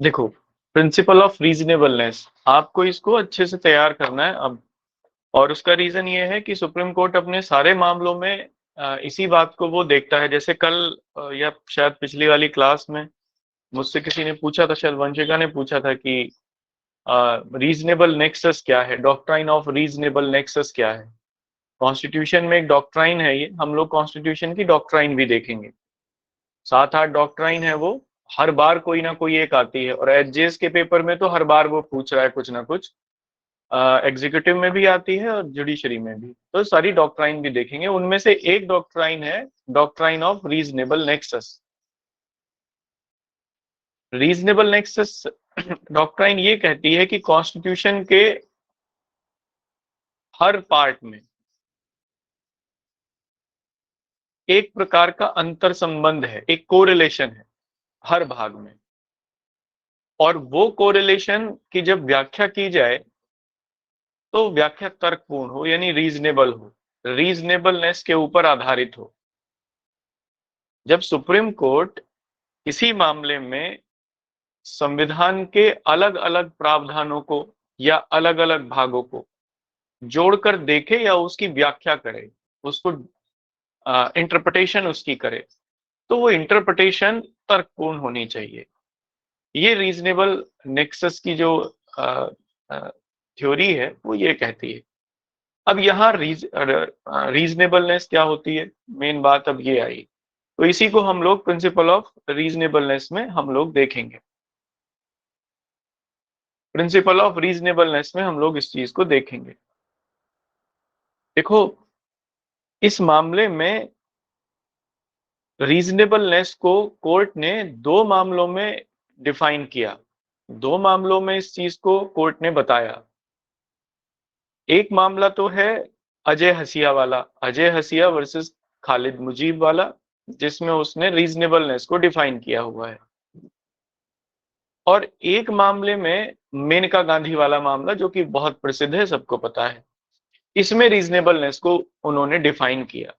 देखो, principle of reasonableness, आपको इसको अच्छे से तैयार करना है अब। और उसका रीजन ये है कि सुप्रीम कोर्ट अपने सारे मामलों में इसी बात को वो देखता है। जैसे कल या शायद पिछली वाली क्लास में मुझसे किसी ने पूछा था, शायद वंशिका ने पूछा था कि रीजनेबल नेक्सस क्या है, डॉक्ट्राइन ऑफ रीजनेबल नेक्सस क्या है। कॉन्स्टिट्यूशन में एक डॉक्ट्राइन है, ये हम लोग कॉन्स्टिट्यूशन की डॉक्ट्राइन भी देखेंगे। 7-8 डॉक्ट्राइन है वो, हर बार कोई ना कोई एक आती है। और एचजेएस के पेपर में तो हर बार वो पूछ रहा है कुछ ना कुछ। एग्जीक्यूटिव में भी आती है और जुडिशरी में भी, तो सारी डॉक्ट्राइन भी देखेंगे। उनमें से एक डॉक्ट्राइन है doctrine of reasonable nexus. Reasonable nexus doctrine ये कहती है कि कॉन्स्टिट्यूशन के हर पार्ट में एक प्रकार का अंतर संबंध है, एक कोरिलेशन है हर भाग में। और वो कोरिलेशन की जब व्याख्या की जाए तो व्याख्या तर्कपूर्ण हो, यानी रीजनेबल हो, रीजनेबलनेस के ऊपर आधारित हो। जब सुप्रीम कोर्ट इसी मामले में संविधान के अलग अलग प्रावधानों को या अलग अलग भागों को जोड़कर देखे या उसकी व्याख्या करे, उसको इंटरप्रिटेशन उसकी करे, तो वो इंटरप्रिटेशन तर्कपूर्ण होनी चाहिए। ये रीजनेबल नेक्सस की जो थ्योरी है वो ये कहती है। अब यहाँ रीजनेबलनेस क्या होती है, मेन बात अब ये आई। तो इसी को हम लोग प्रिंसिपल ऑफ रीजनेबलनेस में हम लोग देखेंगे। प्रिंसिपल ऑफ रीजनेबलनेस में हम लोग इस चीज को देखेंगे। देखो, इस मामले में रीजनेबलनेस को कोर्ट ने दो मामलों में डिफाइन किया। दो मामलों में इस चीज को कोर्ट ने बताया। एक मामला तो है अजय हसिया वाला, अजय हसिया वर्सेस खालिद मुजीब वाला, जिसमें उसने रीजनेबलनेस को डिफाइन किया हुआ है। और एक मामले में मेनका गांधी वाला मामला, जो कि बहुत प्रसिद्ध है, सबको पता है, इसमें रीजनेबलनेस को उन्होंने डिफाइन किया।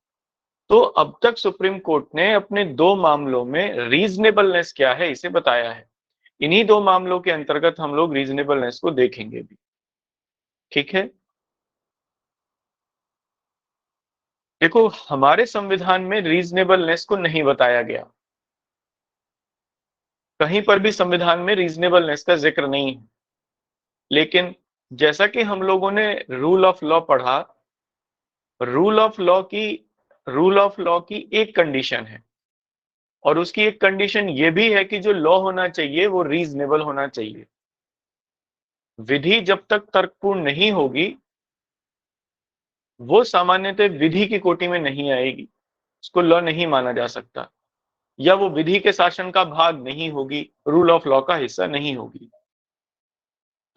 तो अब तक सुप्रीम कोर्ट ने अपने दो मामलों में रीजनेबलनेस क्या है इसे बताया है। इन्हीं दो मामलों के अंतर्गत हम लोग रीजनेबलनेस को देखेंगे भी। ठीक है, देखो, हमारे संविधान में रीजनेबलनेस को नहीं बताया गया, कहीं पर भी संविधान में रीजनेबलनेस का जिक्र नहीं है। लेकिन जैसा कि हम लोगों ने रूल ऑफ लॉ पढ़ा, रूल ऑफ लॉ की रूल ऑफ लॉ की एक कंडीशन है, और उसकी एक कंडीशन ये भी है कि जो लॉ होना चाहिए वो रीजनेबल होना चाहिए। विधि जब तक तर्कपूर्ण नहीं होगी वो सामान्यतः विधि की कोटि में नहीं आएगी, उसको लॉ नहीं माना जा सकता, या वो विधि के शासन का भाग नहीं होगी, रूल ऑफ लॉ का हिस्सा नहीं होगी।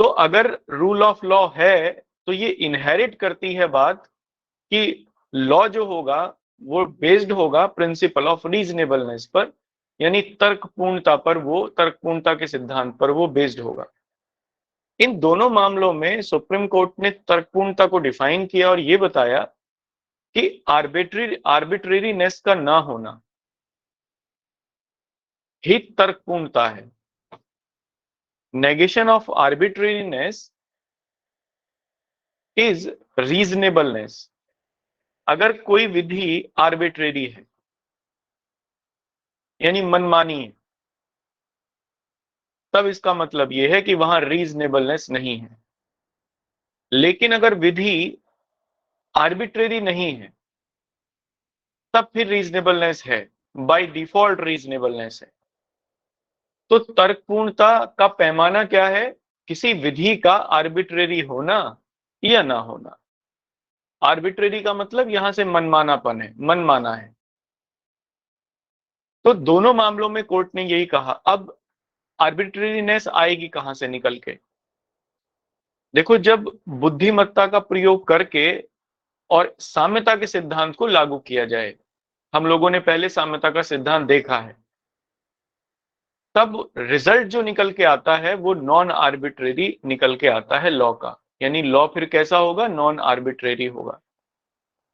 तो अगर रूल ऑफ लॉ है तो ये इनहेरिट करती है बात कि लॉ जो होगा वो बेस्ड होगा प्रिंसिपल ऑफ रीजनेबलनेस पर, यानी तर्कपूर्णता पर, वो तर्कपूर्णता के सिद्धांत पर वो बेस्ड होगा। इन दोनों मामलों में सुप्रीम कोर्ट ने तर्कपूर्णता को डिफाइन किया और ये बताया कि आर्बिट्रेरीनेस का ना होना ही तर्कपूर्णता है। Negation of arbitrariness is reasonableness. अगर कोई विधि आर्बिट्रेरी है यानी मनमानी है, तब इसका मतलब यह है कि वहां रीजनेबलनेस नहीं है। लेकिन अगर विधि आर्बिट्रेरी नहीं है तब फिर रीजनेबलनेस है, बाय डिफॉल्ट रीजनेबलनेस है। तो तर्कपूर्णता का पैमाना क्या है, किसी विधि का आर्बिट्रेरी होना या ना होना। आर्बिट्रेरी का मतलब यहां से मनमानापन है, मनमाना है। तो दोनों मामलों में कोर्ट ने यही कहा। अब आर्बिट्रेरीनेस आएगी कहां से निकल के? देखो, जब बुद्धिमत्ता का प्रयोग करके और साम्यता के सिद्धांत को लागू किया जाए, हम लोगों ने पहले साम्यता का सिद्धांत देखा है, तब रिजल्ट जो निकल के आता है वो नॉन आर्बिट्रेरी निकल के आता है लॉ का। यानी लॉ फिर कैसा होगा? नॉन आर्बिट्रेरी होगा।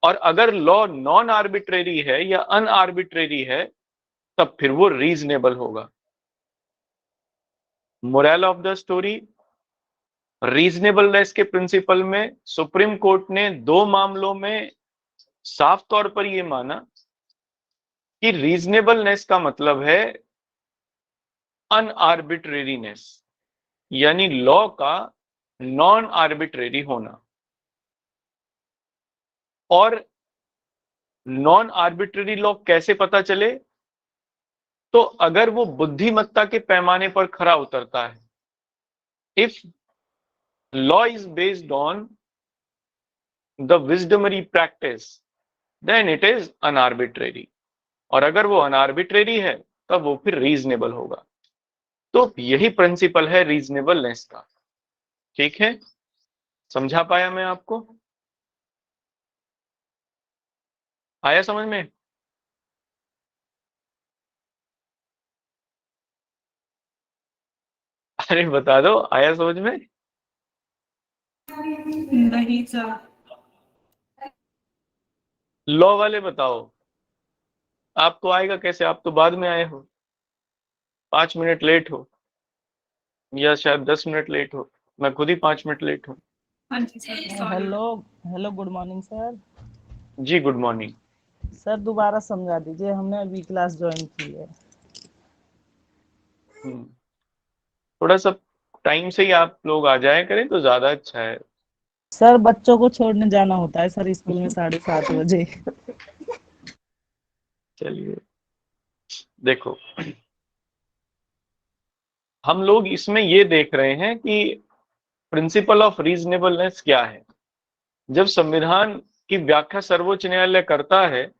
और अगर लॉ नॉन आर्बिट्रेरी है या अनआर्बिट्रेरी है तब फिर वो रीजनेबल होगा। Moral of the story, reasonableness के प्रिंसिपल में सुप्रीम कोर्ट ने 2 मामलों में साफ तौर पर यह माना कि रीजनेबलनेस का मतलब है अनआर्बिट्रेरीनेस, यानी लॉ का नॉन आर्बिट्रेरी होना। और नॉन आर्बिट्रेरी लॉ कैसे पता चले? तो अगर वो बुद्धिमत्ता के पैमाने पर खरा उतरता है, if law is based on the विजडमरी practice, then it is unarbitrary. और अगर वो अनआर्बिट्रेरी है तब वो फिर रीजनेबल होगा। तो यही प्रिंसिपल है रीजनेबलनेस का। ठीक है, समझा पाया मैं आपको? आया समझ में? अरे बता दो, आया समझ में? नहीं सर। लॉ वाले बताओ, आपको आएगा कैसे? आप तो बाद में आए हो, 5 मिनट लेट हो, या शायद 10 मिनट लेट हो। मैं खुद ही 5 मिनट लेट हूँ। हाँ जी sir, sorry. Hello hello, good morning sir. जी गुड मॉर्निंग। सर दोबारा समझा दीजिए, हमने अभी क्लास ज्वाइन की है। थोड़ा सा टाइम से ही आप लोग आ जाए करें तो ज्यादा अच्छा है। सर बच्चों को छोड़ने जाना होता है सर स्कूल में 7:30 बजे। चलिए देखो, हम लोग इसमें ये देख रहे हैं कि प्रिंसिपल ऑफ रीजनेबलनेस क्या है। जब संविधान की व्याख्या सर्वोच्च न्यायालय करता है,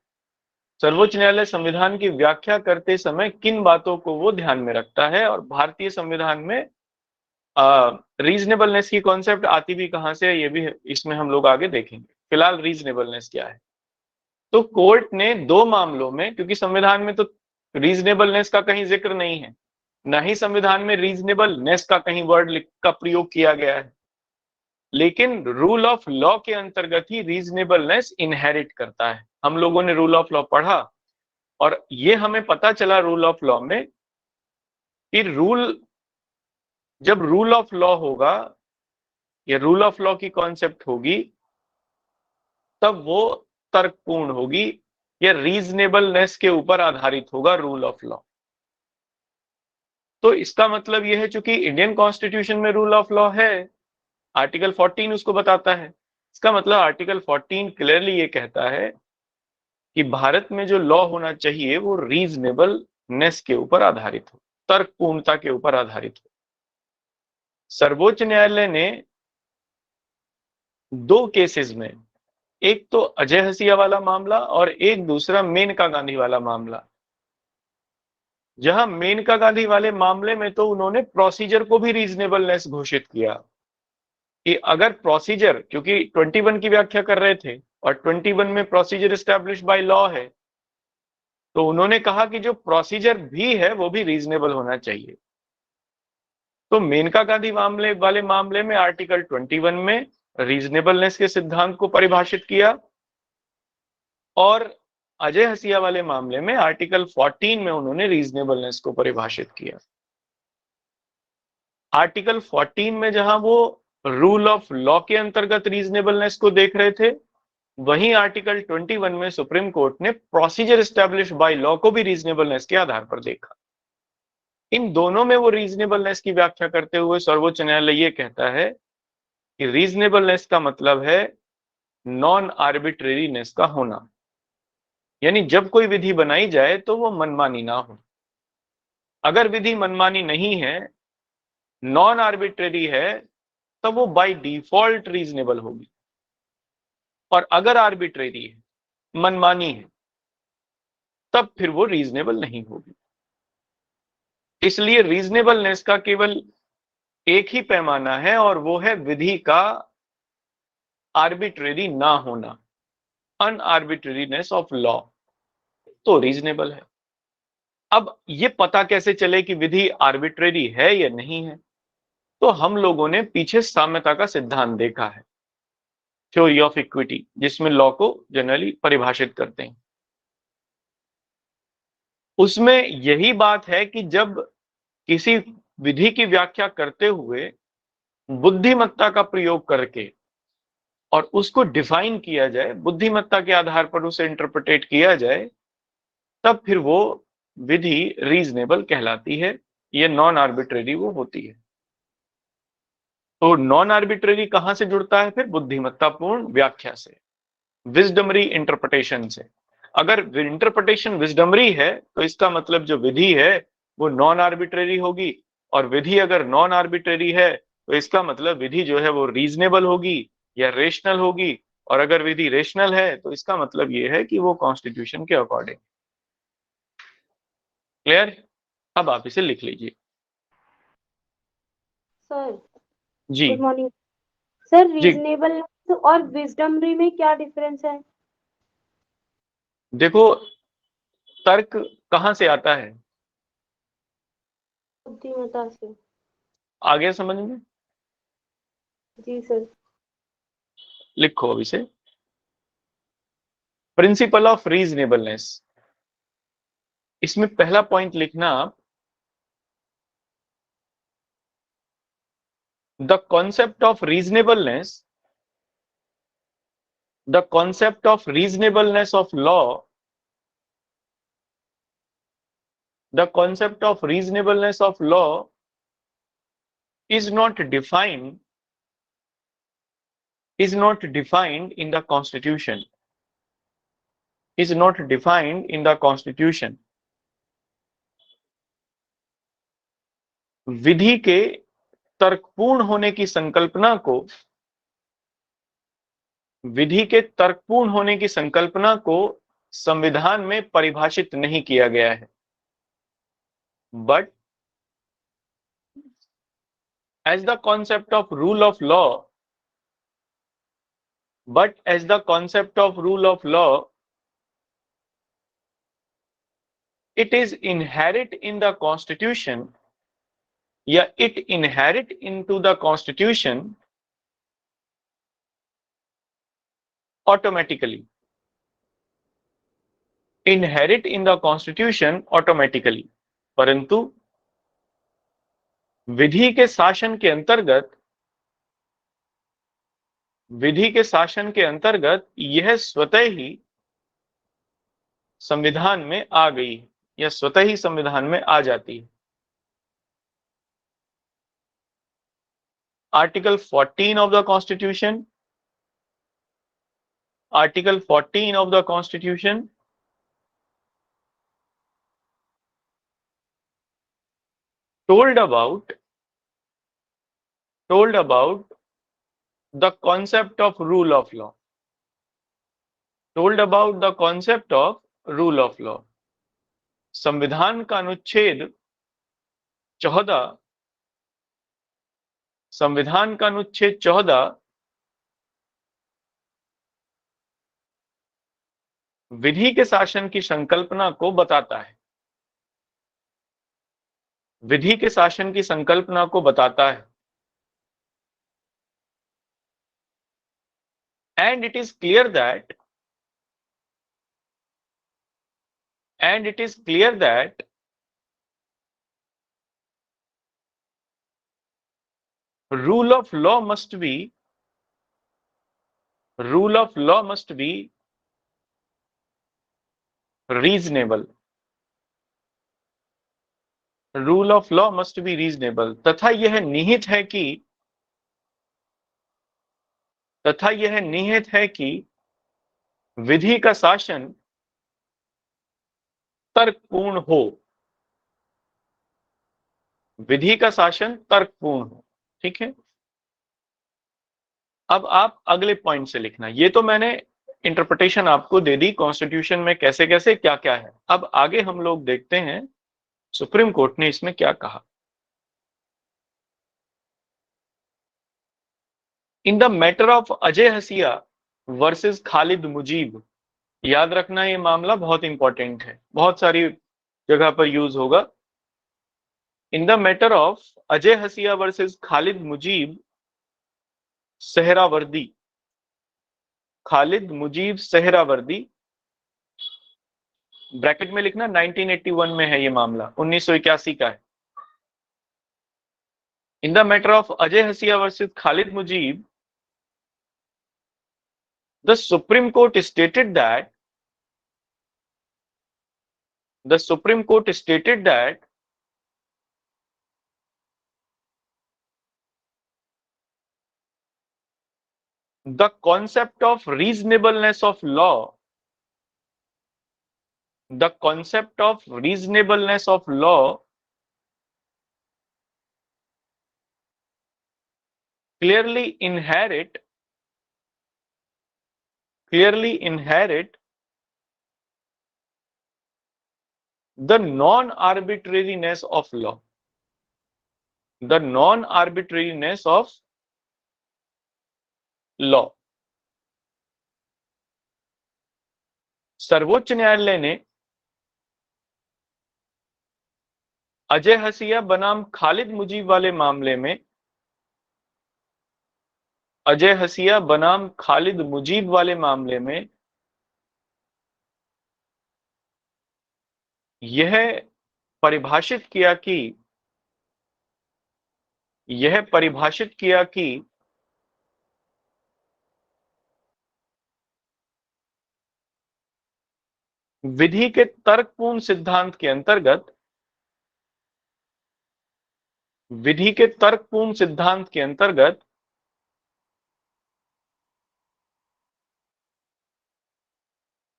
सर्वोच्च न्यायालय संविधान की व्याख्या करते समय किन बातों को वो ध्यान में रखता है, और भारतीय संविधान में रीजनेबलनेस की कॉन्सेप्ट आती भी कहां से है, ये भी इसमें हम लोग आगे देखेंगे। फिलहाल रीजनेबलनेस क्या है। तो कोर्ट ने 2 मामलों में, क्योंकि संविधान में तो रीजनेबलनेस का कहीं जिक्र नहीं है, ना ही संविधान में रीजनेबलनेस का कहीं वर्ड का प्रयोग किया गया है, लेकिन रूल ऑफ लॉ के अंतर्गत ही रीजनेबलनेस इनहेरिट करता है। हम लोगों ने रूल ऑफ लॉ पढ़ा और ये हमें पता चला रूल ऑफ लॉ में कि जब रूल ऑफ लॉ होगा या रूल ऑफ लॉ की कॉन्सेप्ट होगी, तब वो तर्कपूर्ण होगी या रीजनेबलनेस के ऊपर आधारित होगा रूल ऑफ लॉ। तो इसका मतलब यह है, चूंकि इंडियन कॉन्स्टिट्यूशन में रूल ऑफ लॉ है, आर्टिकल 14 उसको बताता है। इसका मतलब आर्टिकल 14 क्लियरली ये कहता है कि भारत में जो लॉ होना चाहिए वो रीजनेबलनेस के ऊपर आधारित हो, तर्कपूर्णता के ऊपर आधारित हो। सर्वोच्च न्यायालय ने 2 केसेस में, एक तो अजय हसिया वाला मामला और एक दूसरा मेनका गांधी वाला मामला, जहां मेनका गांधी वाले मामले में तो उन्होंने प्रोसीजर को भी रीजनेबलनेस घोषित किया कि अगर प्रोसीजर, क्योंकि 21 की व्याख्या कर रहे थे और 21 में प्रोसीजर एस्टैब्लिश बाय लॉ है, तो उन्होंने कहा कि जो प्रोसीजर भी है वो भी रीजनेबल होना चाहिए। तो मेनका गांधी वाले मामले में आर्टिकल 21 में रीजनेबलनेस के सिद्धांत को परिभाषित किया, और अजय हसिया वाले मामले में आर्टिकल 14 में उन्होंने रीजनेबलनेस को परिभाषित किया। आर्टिकल 14 में जहां वो रूल ऑफ लॉ के अंतर्गत रीजनेबलनेस को देख रहे थे, वहीं आर्टिकल 21 में सुप्रीम कोर्ट ने प्रोसीजर एस्टैब्लिश बाय लॉ को भी रीजनेबलनेस के आधार पर देखा। इन दोनों में वो रीजनेबलनेस की व्याख्या करते हुए सर्वोच्च न्यायालय ये कहता है कि रीजनेबलनेस का मतलब है नॉन आर्बिट्रेरीनेस का होना, यानी जब कोई विधि बनाई जाए तो वो मनमानी ना हो। अगर विधि मनमानी नहीं है, नॉन आर्बिट्रेरी है, तब वो बाय डिफॉल्ट रीजनेबल होगी। और अगर आर्बिट्रेरी है, मनमानी है, तब फिर वो रीजनेबल नहीं होगी। इसलिए रीजनेबलनेस का केवल एक ही पैमाना है, और वो है विधि का आर्बिट्रेरी ना होना, अनआर्बिट्रेरीनेस ऑफ लॉ, तो रीजनेबल है। अब ये पता कैसे चले कि विधि आर्बिट्रेरी है या नहीं है? तो हम लोगों ने पीछे साम्यता का सिद्धांत देखा है, थ्योरी ऑफ इक्विटी, जिसमें लॉ को जनरली परिभाषित करते हैं। उसमें यही बात है कि जब किसी विधि की व्याख्या करते हुए बुद्धिमत्ता का प्रयोग करके और उसको डिफाइन किया जाए, बुद्धिमत्ता के आधार पर उसे इंटरप्रेटेट किया जाए, तब फिर वो विधि रीजनेबल कहलाती है, ये नॉन आर्बिट्रेरी वो होती है। तो नॉन आर्बिट्रेरी कहां से जुड़ता है? फिर बुद्धिमत्तापूर्ण व्याख्या से, विजडमरी इंटरप्रिटेशन से। अगर इंटरप्रिटेशन विजडमरी है तो इसका मतलब जो विधि है वो नॉन आर्बिट्रेरी होगी, और विधि अगर नॉन आर्बिट्रेरी है तो इसका मतलब विधि जो है वो रीजनेबल होगी या रेशनल होगी, और अगर विधि रेशनल है तो इसका मतलब ये है कि वो कॉन्स्टिट्यूशन के अकॉर्डिंग। क्लियर? अब आप इसे लिख लीजिए। सर जी गुड मॉर्निंग सर। जी, रीजनेबल और विजडमरी में क्या डिफरेंस है? देखो तर्क कहां से आता है? बुद्धिमत्ता से। आगे समझ में? जी सर। लिखो अब इसे, प्रिंसिपल ऑफ रीजनेबलनेस। इसमें पहला पॉइंट लिखना आप, the concept of reasonableness, the concept of reasonableness of law, the concept of reasonableness of law is not defined, is not defined in the constitution, is not defined in the constitution। विधि के तर्कपूर्ण होने की संकल्पना को, विधि के तर्कपूर्ण होने की संकल्पना को संविधान में परिभाषित नहीं किया गया है, but as the concept of rule of law, but as the concept of rule of law, it is inherent in the constitution, या it inherit into the constitution automatically, inherit in the constitution automatically। परंतु विधि के शासन के अंतर्गत, विधि के शासन के अंतर्गत यह स्वतः ही संविधान में आ गई है, या स्वतः ही संविधान में आ जाती है। Article 14 of the constitution, article 14 of the constitution told about the concept of rule of law, told about the concept of rule of law। संविधान का अनुच्छेद 14, संविधान का अनुच्छेद 14 विधि के शासन की संकल्पना को बताता है, विधि के शासन की संकल्पना को बताता है। And it is clear that, and it is clear that rule of law must be, rule of law must be reasonable, rule of law must be reasonable. तथा यह निहित है कि, तथा यह निहित है कि विधि का शासन तर्कपूर्ण हो, विधि का शासन तर्कपूर्ण हो। ठीक है, अब आप अगले पॉइंट से लिखना। ये तो मैंने इंटरप्रिटेशन आपको दे दी कॉन्स्टिट्यूशन में कैसे कैसे क्या क्या है। अब आगे हम लोग देखते हैं सुप्रीम कोर्ट ने इसमें क्या कहा। इन द मैटर ऑफ अजय हसिया वर्सेस खालिद मुजीब, याद रखना ये मामला बहुत इंपॉर्टेंट है, बहुत सारी जगह पर यूज होगा। इन द मैटर ऑफ अजय हसिया वर्सेस खालिद मुजीब सहरावर्दी, खालिद मुजीब सहरावर्दी, ब्रैकेट में लिखना 1981 में है ये मामला, 1981 का है। In the matter of Ajay Hasia versus Khalid Mujib, the Supreme Court stated that the concept of reasonableness of law, clearly inherit the non-arbitrariness of law. सर्वोच्च न्यायालय ने अजय हसिया बनाम खालिद मुजीब वाले मामले में यह परिभाषित किया कि विधि के तर्कपूर्ण सिद्धांत के अंतर्गत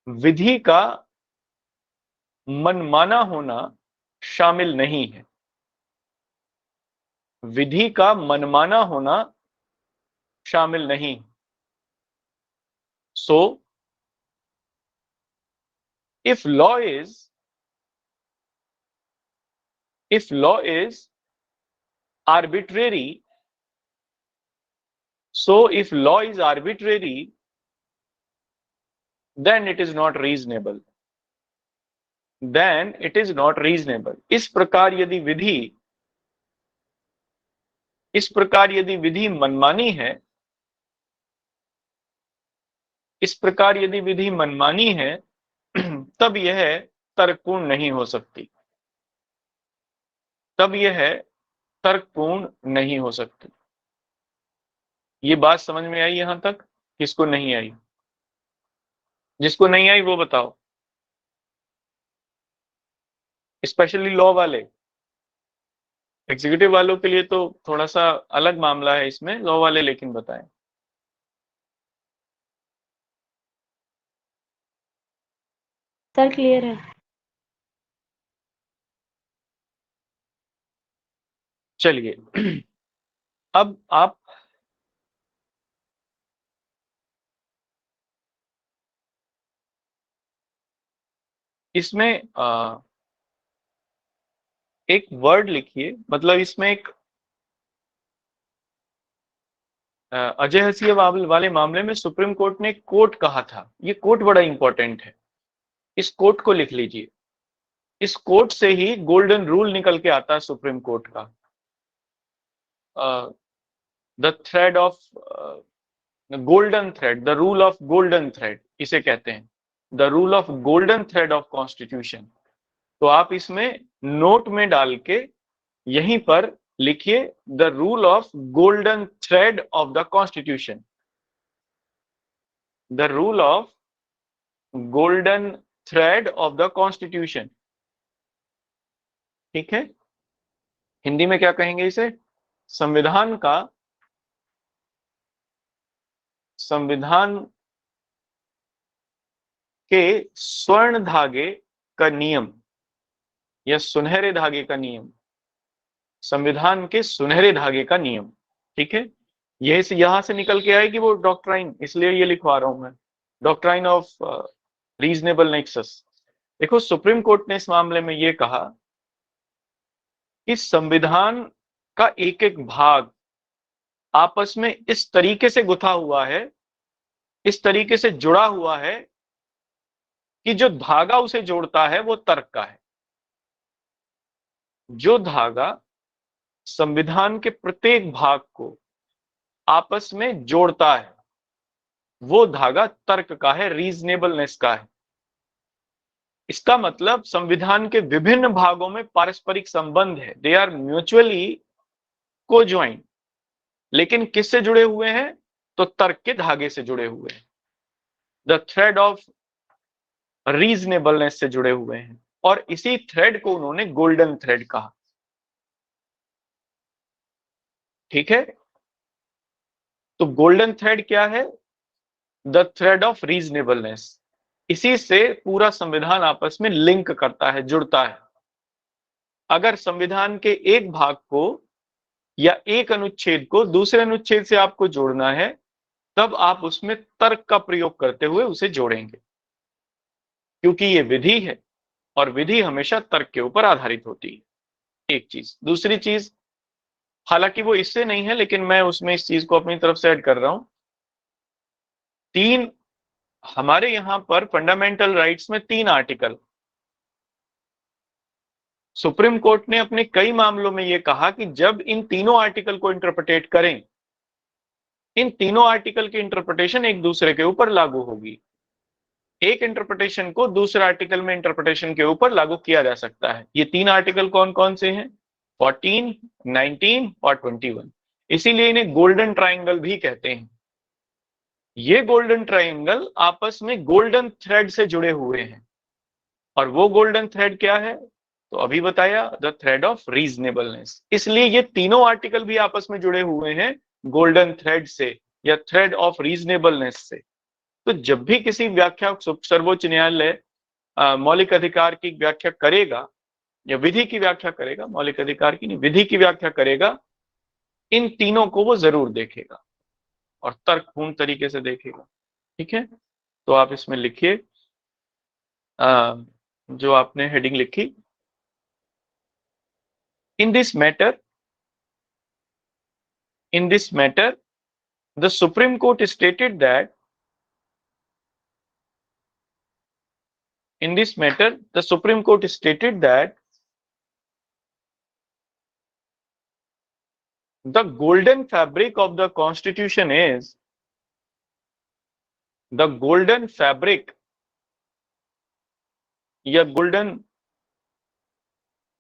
विधि का मनमाना होना शामिल नहीं है। So if law is arbitrary, then it is not reasonable. इस प्रकार यदि विधि मनमानी है, तब यह तर्कपूर्ण नहीं हो सकती। ये बात समझ में आई यहां तक? किसको नहीं आई? जिसको नहीं आई वो बताओ। स्पेशली लॉ वाले, एग्जीक्यूटिव वालों के लिए तो थोड़ा सा अलग मामला है इसमें, लॉ वाले लेकिन बताएं। सर क्लियर है। चलिए अब आप इसमें एक वर्ड लिखिए, मतलब इसमें एक अजय हसिया वाले मामले में सुप्रीम कोर्ट ने कोर्ट कहा था। ये कोर्ट बड़ा इंपॉर्टेंट है, इस कोर्ट को लिख लीजिए। इस कोर्ट से ही गोल्डन रूल निकल के आता है सुप्रीम कोर्ट का। The thread of golden thread, the rule of golden thread इसे कहते हैं, the rule of golden thread of constitution. तो आप इसमें नोट में डाल के यहीं पर लिखिए the rule of golden thread of the constitution, the rule of golden thread of the constitution. ठीक है, हिंदी में क्या कहेंगे इसे? संविधान के स्वर्ण धागे का नियम या सुनहरे धागे का नियम, संविधान के सुनहरे धागे का नियम। ठीक है, यहां से निकल के आएगी वो डॉक्ट्राइन, इसलिए ये लिखवा रहा हूं मैं, डॉक्ट्राइन ऑफ रीजनेबल नेक्सस। देखो सुप्रीम कोर्ट ने इस मामले में ये कहा कि संविधान का एक एक भाग आपस में इस तरीके से गुथा हुआ है, इस तरीके से जुड़ा हुआ है कि जो धागा उसे जोड़ता है वो तर्क का है। जो धागा संविधान के प्रत्येक भाग को आपस में जोड़ता है वो धागा तर्क का है, रीजनेबलनेस का है। इसका मतलब संविधान के विभिन्न भागों में पारस्परिक संबंध है, दे आर म्यूचुअली को ज्वाइन, लेकिन किससे जुड़े हुए हैं? तो तर्क के धागे से जुड़े हुए हैं, द थ्रेड ऑफ रीजनेबलनेस से जुड़े हुए हैं, और इसी थ्रेड को उन्होंने गोल्डन थ्रेड कहा। ठीक है, तो गोल्डन थ्रेड क्या है? The thread of reasonableness. इसी से पूरा संविधान आपस में लिंक करता है, जुड़ता है। अगर संविधान के एक भाग को या एक अनुच्छेद को दूसरे अनुच्छेद से आपको जोड़ना है, तब आप उसमें तर्क का प्रयोग करते हुए उसे जोड़ेंगे, क्योंकि ये विधि है और विधि हमेशा तर्क के ऊपर आधारित होती है। एक चीज। दूसरी चीज, हालांकि वो इससे नहीं है, लेकिन मैं उसमें इस चीज को अपनी तरफ से ऐड कर रहा हूं। हमारे यहां पर फंडामेंटल राइट्स में 3 आर्टिकल। सुप्रीम कोर्ट ने अपने कई मामलों में यह कहा कि जब इन तीनों आर्टिकल को इंटरप्रेटेट करें, इन तीनों आर्टिकल की इंटरप्रिटेशन एक दूसरे के ऊपर लागू होगी। एक इंटरप्रिटेशन को दूसरे आर्टिकल में इंटरप्रिटेशन के ऊपर लागू किया जा सकता है। ये 3 आर्टिकल कौन कौन से हैं? 14, 19 और 21। इसीलिए इन्हें गोल्डन ट्राइंगल भी कहते हैं। ये गोल्डन ट्राइंगल आपस में गोल्डन थ्रेड से जुड़े हुए हैं, और वो गोल्डन थ्रेड क्या है? तो अभी बताया, द थ्रेड ऑफ रीजनेबलनेस। इसलिए ये तीनों आर्टिकल भी आपस में जुड़े हुए हैं गोल्डन थ्रेड से या थ्रेड ऑफ रीजनेबलनेस से। तो जब भी किसी व्याख्या सर्वोच्च न्यायालय मौलिक अधिकार की व्याख्या करेगा या विधि की व्याख्या करेगा, मौलिक अधिकार की नहीं, विधि की व्याख्या करेगा, इन तीनों को वो जरूर देखेगा और तर्कपूर्ण तरीके से देखेगा। ठीक है, तो आप इसमें लिखिए जो आपने हेडिंग लिखी, in this matter the Supreme Court stated that the golden fabric of the Constitution is the golden fabric या golden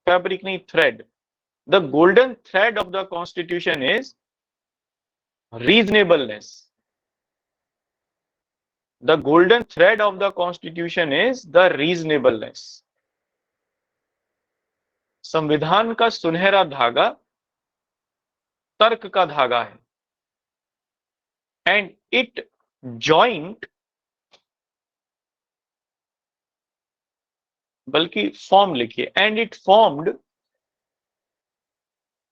fabric नहीं, thread, the golden thread of the Constitution is reasonableness. The golden thread of the Constitution is the reasonableness. संविधान का सुनहरा धागा तर्क का धागा है, एंड इट जॉइंट, बल्कि फॉर्म लिखिए, and it formed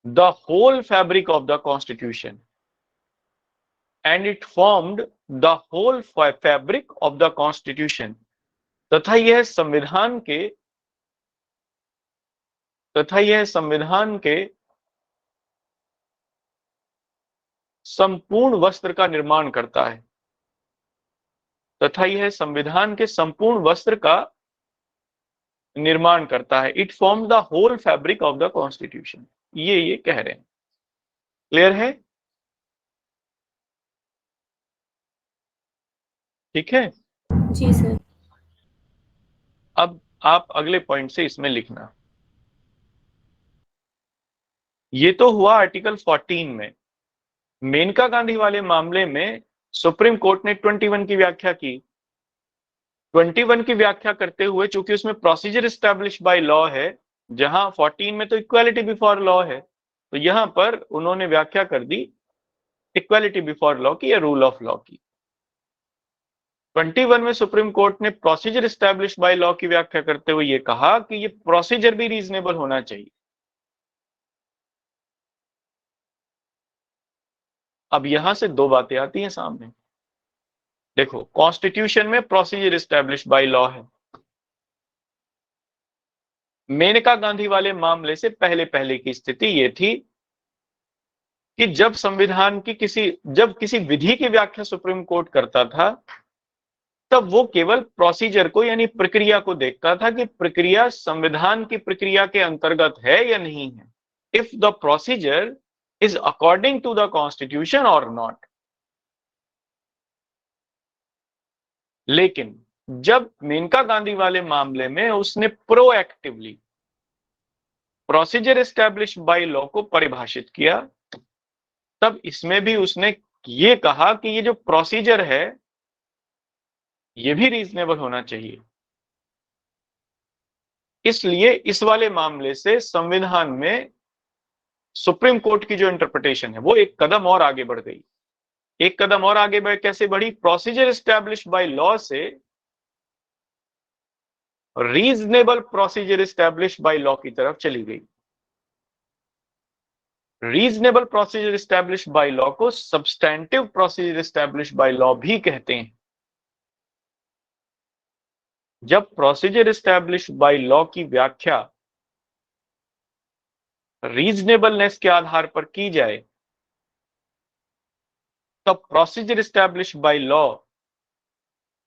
the whole fabric of the constitution, and it formed the whole fabric of the constitution. तथा यह संविधान के संपूर्ण वस्त्र का निर्माण करता है, तथा यह संविधान के संपूर्ण वस्त्र का निर्माण करता है। It form the whole fabric of the constitution, ये कह रहे हैं। क्लियर है? ठीक है जी सर। अब आप अगले पॉइंट से इसमें लिखना। ये तो हुआ आर्टिकल 14 में। मेनका गांधी वाले मामले में सुप्रीम कोर्ट ने 21 की व्याख्या की। 21 की व्याख्या करते हुए, चूंकि उसमें प्रोसीजर एस्टैब्लिश बाय लॉ है, जहां 14 में तो इक्वालिटी बिफोर लॉ है, तो यहां पर उन्होंने व्याख्या कर दी इक्वालिटी बिफोर लॉ की या रूल ऑफ लॉ की। 21 में सुप्रीम कोर्ट ने प्रोसीजर एस्टैब्लिश बाय लॉ की व्याख्या करते हुए यह कहा कि ये प्रोसीजर भी रीजनेबल होना चाहिए। अब यहां से 2 बातें आती हैं सामने। देखो, कॉन्स्टिट्यूशन में प्रोसीजर एस्टैब्लिश बाय लॉ है। मेनका गांधी वाले मामले से पहले की स्थिति यह थी कि जब किसी विधि की व्याख्या सुप्रीम कोर्ट करता था, तब वो केवल प्रोसीजर को यानी प्रक्रिया को देखता था कि प्रक्रिया संविधान की प्रक्रिया के अंतर्गत है या नहीं है, if the procedure is according to the constitution और नॉट। लेकिन जब मेनका गांधी वाले मामले में उसने proactively procedure establish by law को परिभाषित किया, तब इसमें भी उसने ये कहा कि ये जो प्रोसीजर है ये भी रीजनेबल होना चाहिए। इसलिए इस वाले मामले से संविधान में सुप्रीम कोर्ट की जो इंटरप्रिटेशन है वो एक कदम और आगे बढ़ गई। एक कदम और आगे बढ़ कैसे बढ़ी? प्रोसीजर एस्टैब्लिश बाय लॉ से reasonable procedure establish by law की तरफ चली गई। Reasonable procedure establish by law को substantive procedure establish by law भी कहते हैं। जब प्रोसीजर एस्टैब्लिश बाय लॉ की व्याख्या रीजनेबलनेस के आधार पर की जाए तब procedure establish by law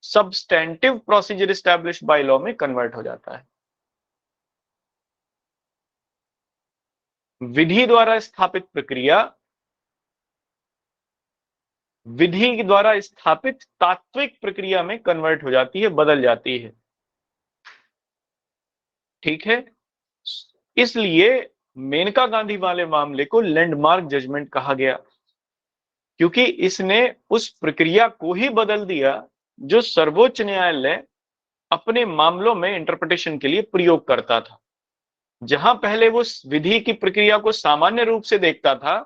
substantive procedure establish by law में कन्वर्ट हो जाता है। विधि द्वारा स्थापित प्रक्रिया विधि द्वारा स्थापित तात्विक प्रक्रिया में कन्वर्ट हो जाती है, बदल जाती है। ठीक है, इसलिए मेनका गांधी वाले मामले को लैंडमार्क जजमेंट कहा गया, क्योंकि इसने उस प्रक्रिया को ही बदल दिया जो सर्वोच्च न्यायालय अपने मामलों में इंटरप्रिटेशन के लिए प्रयोग करता था। जहां पहले वो विधि की प्रक्रिया को सामान्य रूप से देखता था,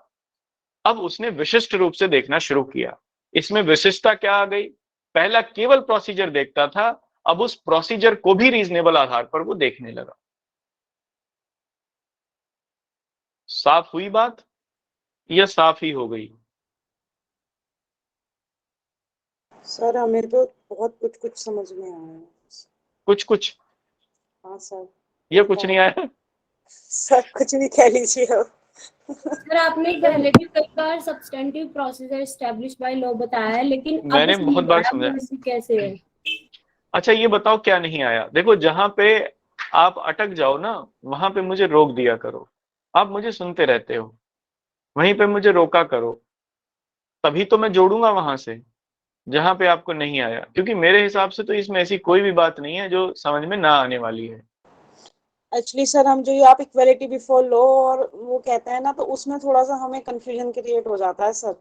अब उसने विशिष्ट रूप से देखना शुरू किया। इसमें विशिष्टता क्या आ गई? पहला केवल प्रोसीजर देखता था, अब उस प्रोसीजर को भी रीजनेबल आधार पर वो देखने लगा। साफ हुई बात या साफ ही हो गई? सर हमें तो बहुत कुछ कुछ समझ में आया है। कुछ कुछ हाँ सर। ये कुछ नहीं आया? सर कुछ भी कह लीजिए अब। सर आपने पहले भी कई बार substantive procedure establish by law बताया है, लेकिन अब मैंने उसमें बहुत बार गैप समझाया। वैसे कैसे है? अच्छा ये बताओ क्या नहीं आया? देखो जहां पे आप अटक जाओ ना वहां पे मुझे रोक दिया करो। आप मुझे सुनते रहते हो, वहीं पे मुझे रोका करो, तभी तो मैं जोड़ूंगा वहां से जहां पे आपको नहीं आया। क्योंकि मेरे हिसाब से तो इसमें ऐसी कोई भी बात नहीं है जो समझ में ना आने वाली है। एक्चुअली सर हम जो ये आप इक्वालिटी बिफोर लॉ और वो कहते हैं ना, तो उसमें थोड़ा सा हमें कंफ्यूजन क्रिएट हो जाता है सर।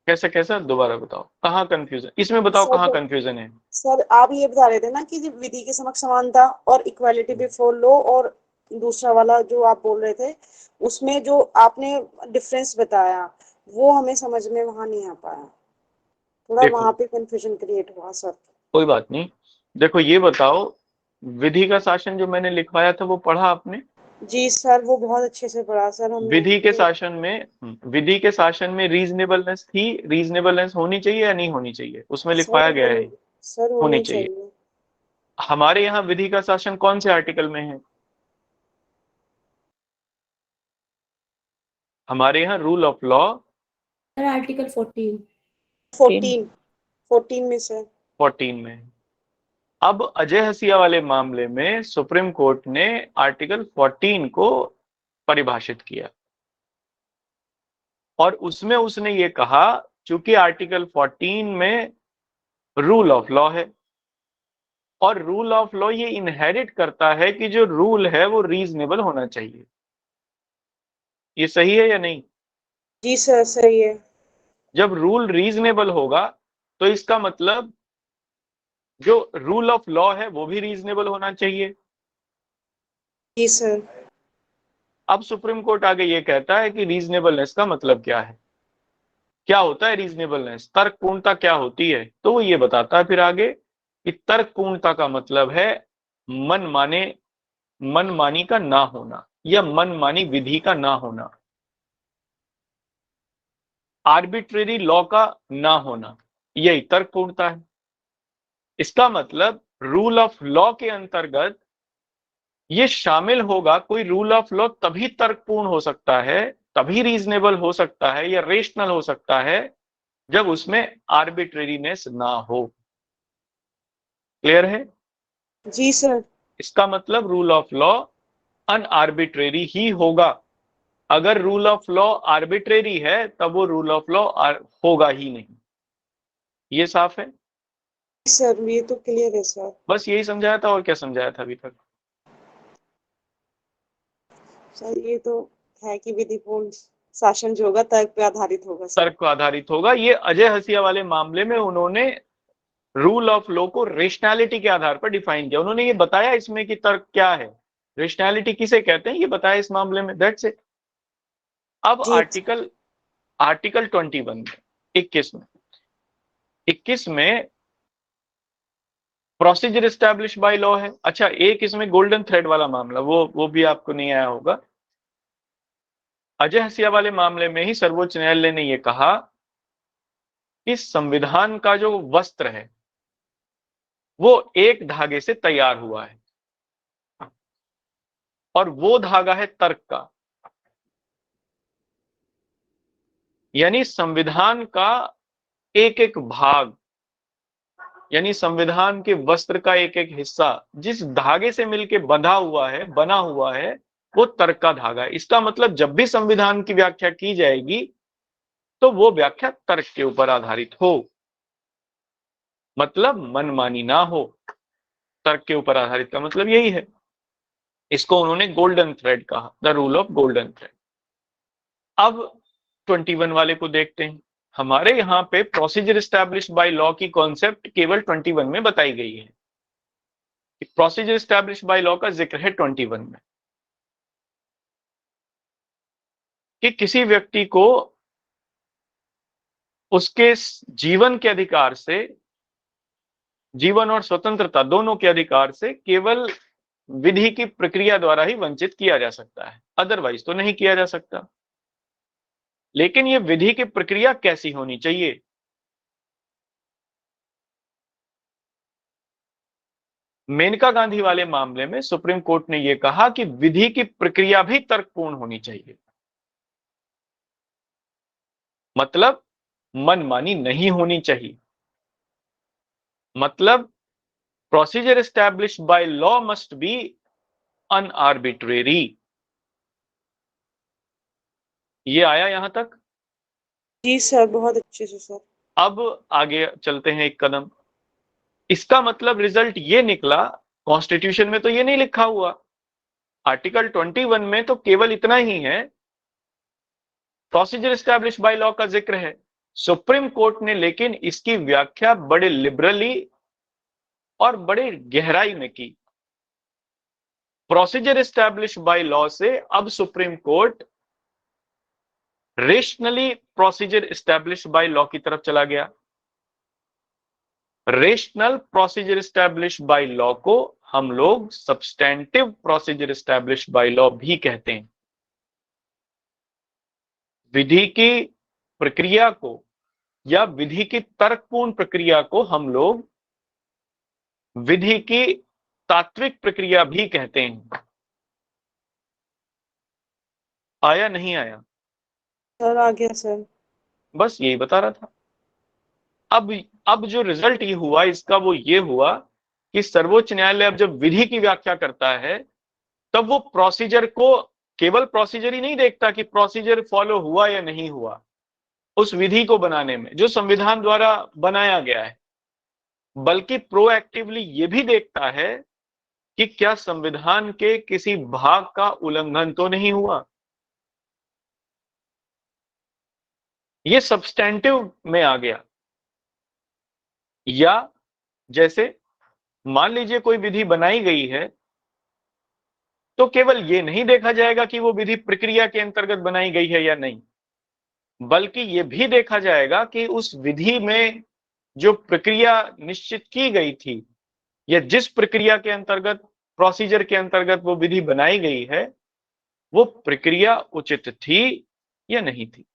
कैसे कैसा? दोबारा बताओ, कहाँ कंफ्यूजन? इसमें बताओ कहाँ सर कंफ्यूजन है। सर आप ये बता रहे थे ना कि विधि के समक्ष समानता और इक्वालिटी बिफोर लॉ, और दूसरा वाला जो आप बोल रहे थे उसमें जो आपने डिफरेंस बताया वो हमें समझ में वहां नहीं आ पाया, थोड़ा देखो वहां पे कंफ्यूजन क्रिएट हुआ सर। कोई बात नहीं। देखो ये बताओ, विधि का शासन जो मैंने लिखवाया था वो पढ़ा आपने? जी सर वो बहुत अच्छे से पढ़ा सर हमने। विधि के शासन में रीजनेबलनेस थी, रीजनेबलनेस होनी चाहिए या नहीं होनी चाहिए? उसमें लिखवाया सर गया है सर होनी होनी चाहिए। चाहिए। हमारे यहाँ विधि का शासन कौन से आर्टिकल में है? हमारे यहाँ rule of law sir article 14। 14 में सर। 14 में है। अब अजय हसिया वाले मामले में सुप्रीम कोर्ट ने आर्टिकल 14 को परिभाषित किया और उसमें उसने ये कहा, चूंकि आर्टिकल 14 में रूल ऑफ लॉ है और रूल ऑफ लॉ ये इनहेरिट करता है कि जो रूल है वो रीजनेबल होना चाहिए। ये सही है या नहीं? जी सर सही है। जब रूल रीजनेबल होगा तो इसका मतलब जो रूल ऑफ लॉ है वो भी रीजनेबल होना चाहिए। जी सर। अब सुप्रीम कोर्ट आगे ये कहता है कि रीजनेबलनेस का मतलब क्या है, क्या होता है रीजनेबलनेस, तर्कपूर्णता क्या होती है। तो वो ये बताता है फिर आगे कि तर्कपूर्णता का मतलब है मनमानी का ना होना या मनमानी विधि का ना होना, आर्बिट्रेरी लॉ का ना होना, यही तर्कपूर्णता है। इसका मतलब रूल ऑफ लॉ के अंतर्गत ये शामिल होगा, कोई रूल ऑफ लॉ तभी तर्कपूर्ण हो सकता है, तभी रीजनेबल हो सकता है या रेशनल हो सकता है जब उसमें आर्बिट्रेरीनेस ना हो। क्लियर है? जी सर। इसका मतलब रूल ऑफ लॉ अनआर्बिट्रेरी ही होगा। अगर रूल ऑफ लॉ आर्बिट्रेरी है तब वो रूल ऑफ लॉ होगा ही नहीं। ये साफ है? सर ये तो क्लियर है सर। बस यही समझाया था, और क्या समझाया था अभी तक? सर ये तो है कि विधि पूर्ण शासन जो होगा तर्क पे आधारित होगा सर। तर्क पर आधारित होगा। ये अजय हसिया वाले मामले में उन्होंने रूल ऑफ लॉ को रेशनैलिटी के आधार पर डिफाइन किया। उन्होंने ये बताया इसमें कि तर्क क्या है, रेशनैलिटी किसे कहते हैं, ये बताया इस मामले में, दैट्स इट। अब जी आर्टिकल 21 में 21 में प्रोसीजर एस्टैब्लिश बाय लॉ है। अच्छा, एक इसमें गोल्डन थ्रेड वाला मामला, वो भी आपको नहीं आया होगा। अजय हसिया वाले मामले में ही सर्वोच्च न्यायालय ने यह कहा कि संविधान का जो वस्त्र है वो एक धागे से तैयार हुआ है, और वो धागा है तर्क का। यानी संविधान का एक एक भाग, यानी संविधान के वस्त्र का एक एक हिस्सा जिस धागे से मिलकर बंधा हुआ है, बना हुआ है, वो तर्क का धागा है। इसका मतलब जब भी संविधान की व्याख्या की जाएगी तो वो व्याख्या तर्क के ऊपर आधारित हो, मतलब मनमानी ना हो। तर्क के ऊपर आधारित का मतलब यही है। इसको उन्होंने गोल्डन थ्रेड कहा, the rule of golden thread. अब 21 वाले को देखते हैं। हमारे यहाँ पे प्रोसीजर एस्टैब्लिश्ड बाय लॉ की कॉन्सेप्ट केवल 21 में बताई गई है। प्रोसीजर एस्टैब्लिश्ड बाय लॉ का जिक्र है 21 में कि किसी व्यक्ति को उसके जीवन के अधिकार से, जीवन और स्वतंत्रता दोनों के अधिकार से केवल विधि की प्रक्रिया द्वारा ही वंचित किया जा सकता है, अदरवाइज तो नहीं किया जा सकता। लेकिन ये विधि की प्रक्रिया कैसी होनी चाहिए? मेनका गांधी वाले मामले में सुप्रीम कोर्ट ने यह कहा कि विधि की प्रक्रिया भी तर्कपूर्ण होनी चाहिए, मतलब मनमानी नहीं होनी चाहिए। मतलब procedure established by law must be unarbitrary. ये आया यहां तक? जी सर, बहुत अच्छे से सर। अब आगे चलते हैं एक कदम। इसका मतलब रिजल्ट ये निकला, कॉन्स्टिट्यूशन में तो ये नहीं लिखा हुआ, आर्टिकल 21 में तो केवल इतना ही है, प्रोसीजर एस्टैब्लिश्ड बाय लॉ का जिक्र है। सुप्रीम कोर्ट ने लेकिन इसकी व्याख्या बड़े लिबरली और बड़े गहराई में की। प्रोसीजर एस्टैब्लिश्ड बाय लॉ से अब supreme court rationally procedure established by law की तरफ चला गया। Rational procedure established by law को हम लोग substantive procedure established by law भी कहते हैं। विधि की प्रक्रिया को या विधि की तर्कपूर्ण प्रक्रिया को हम लोग विधि की तात्विक प्रक्रिया भी कहते हैं। आया नहीं आया? सर आ गया सर। बस यही बता रहा था। अब जो रिजल्ट ये हुआ इसका, वो ये हुआ कि सर्वोच्च न्यायालय अब जब विधि की व्याख्या करता है तब वो प्रोसीजर को केवल प्रोसीजर ही नहीं देखता कि प्रोसीजर फॉलो हुआ या नहीं हुआ उस विधि को बनाने में जो संविधान द्वारा बनाया गया है, बल्कि प्रोएक्टिवली ये भी देखता है कि क्या संविधान के किसी भाग का उल्लंघन तो नहीं हुआ। ये सब्सटेंटिव में आ गया। या जैसे मान लीजिए कोई विधि बनाई गई है तो केवल ये नहीं देखा जाएगा कि वो विधि प्रक्रिया के अंतर्गत बनाई गई है या नहीं, बल्कि ये भी देखा जाएगा कि उस विधि में जो प्रक्रिया निश्चित की गई थी या जिस प्रक्रिया के अंतर्गत, प्रोसीजर के अंतर्गत वो विधि बनाई गई है, वो प्रक्रिया उचित थी या नहीं थी।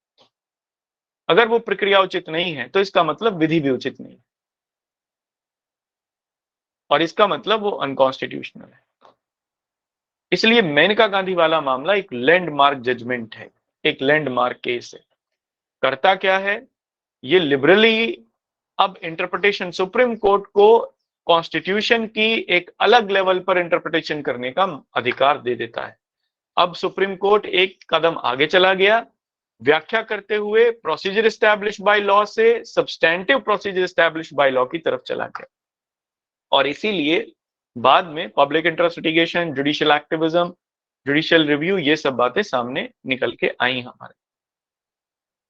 अगर वो प्रक्रिया उचित नहीं है तो इसका मतलब विधि भी उचित नहीं है, और इसका मतलब वो अनकॉन्स्टिट्यूशनल है। इसलिए मेनका गांधी वाला मामला एक लैंडमार्क जजमेंट है, एक लैंडमार्क केस है। करता क्या है, ये लिबरली अब इंटरप्रिटेशन, सुप्रीम कोर्ट को कॉन्स्टिट्यूशन की एक अलग लेवल पर इंटरप्रिटेशन करने का अधिकार दे देता है। अब सुप्रीम कोर्ट एक कदम आगे चला गया, व्याख्या करते हुए प्रोसीजर एस्टैब्लिश्ड बाय लॉ से substantive procedure established by law की तरफ चला गया। और इसीलिए बाद में public interest litigation, judicial activism, judicial review, ये सब बातें सामने निकल के आई हमारे।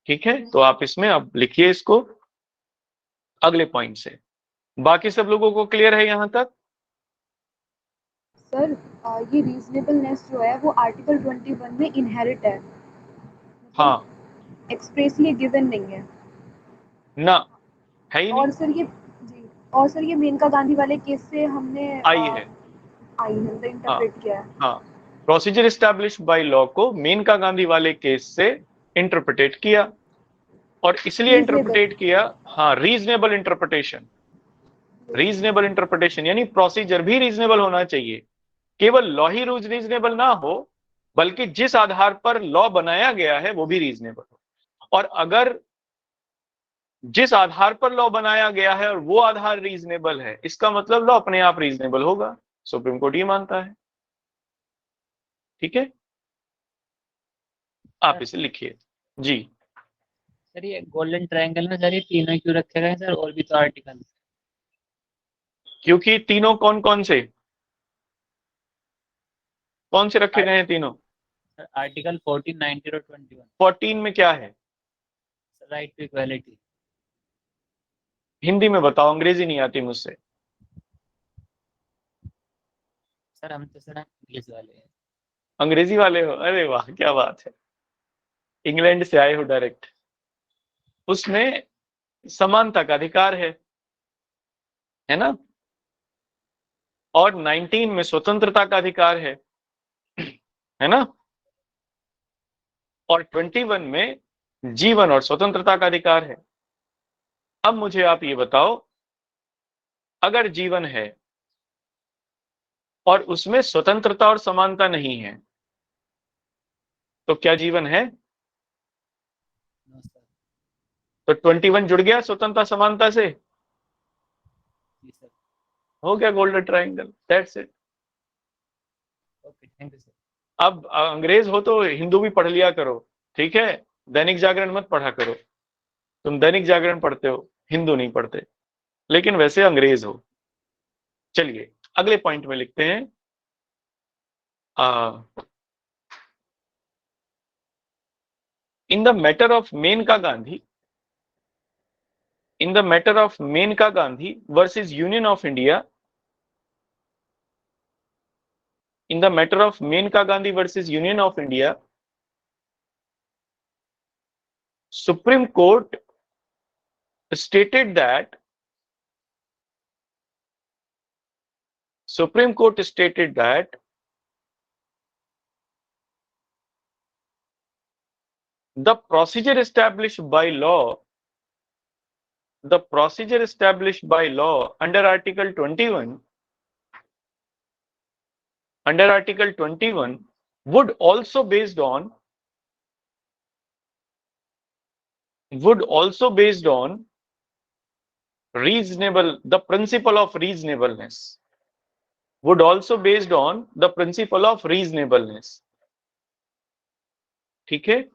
ठीक है, तो आप इसमें अब लिखिए इसको अगले पॉइंट से। बाकी सब लोगों को क्लियर है यहाँ तक? सर ये रीजनेबलनेस जो है वो आर्टिकल 21 में इनहेरिट है, हाँ एक्सप्रेसली गिवन नहीं है। ना, है ही नहीं। और सर ये जी, और सर ये मेनका गांधी वाले केस से हमने आई है। इंटरप्रेट किया है। हाँ, प्रोसीजर एस्टैब्लिश बाय लॉ को मेनका गांधी वाले केस से इंटरप्रेटेट किया, और इसलिए इंटरप्रेटेट किया, हाँ, रीजनेबल इंटरप्रिटेशन। रीजनेबल इंटरप्रिटेशन यानी प्रोसीजर भी रीजनेबल होना चाहिए, केवल लॉ ही रीजनेबल ना हो, बल्कि जिस आधार पर लॉ बनाया गया है वो भी रीजनेबल हो। और अगर जिस आधार पर लॉ बनाया गया है और वो आधार रीजनेबल है, इसका मतलब लॉ अपने आप रीजनेबल होगा। सुप्रीम कोर्ट ये मानता है। ठीक है, आप इसे लिखिए जी। सर ये गोल्डन ट्रायंगल में सर ये तीनों क्यों रखे गए हैं सर, और भी तो आर्टिकल? क्योंकि तीनों कौन कौन से रखे गए हैं तीनों? सर आर्टिकल 14, 19 और 21। 14 में क्या है? Right to equality. हिंदी में बताओ, अंग्रेजी नहीं आती मुझसे। सर हम तो सर इंग्लिश वाले हैं। अंग्रेजी वाले हो? अरे वाह, क्या बात है, इंग्लैंड से आए हो डायरेक्ट। उसमें समानता का अधिकार है ना, और 19 में स्वतंत्रता का अधिकार है ना, और 21 में जीवन और स्वतंत्रता का अधिकार है। अब मुझे आप ये बताओ, अगर जीवन है और उसमें स्वतंत्रता और समानता नहीं है, तो क्या जीवन है? No sir. तो 21 जुड़ गया स्वतंत्रता समानता से, जी सर। हो गया golden triangle, that's it. Okay, thank you sir. अब अंग्रेज हो तो हिंदू भी पढ़ लिया करो, ठीक है? दैनिक जागरण मत पढ़ा करो, तुम दैनिक जागरण पढ़ते हो, हिंदू नहीं पढ़ते, लेकिन वैसे अंग्रेज हो। चलिए अगले पॉइंट में लिखते हैं। In the matter of Maneka Gandhi, in the matter of Menka Gandhi versus Union of India, in the matter of Menka Gandhi versus Union of India, Supreme Court stated that the procedure established by law under Article 21 would also based on reasonable, the principle of reasonableness, would also based on the principle of reasonableness। ठीक है,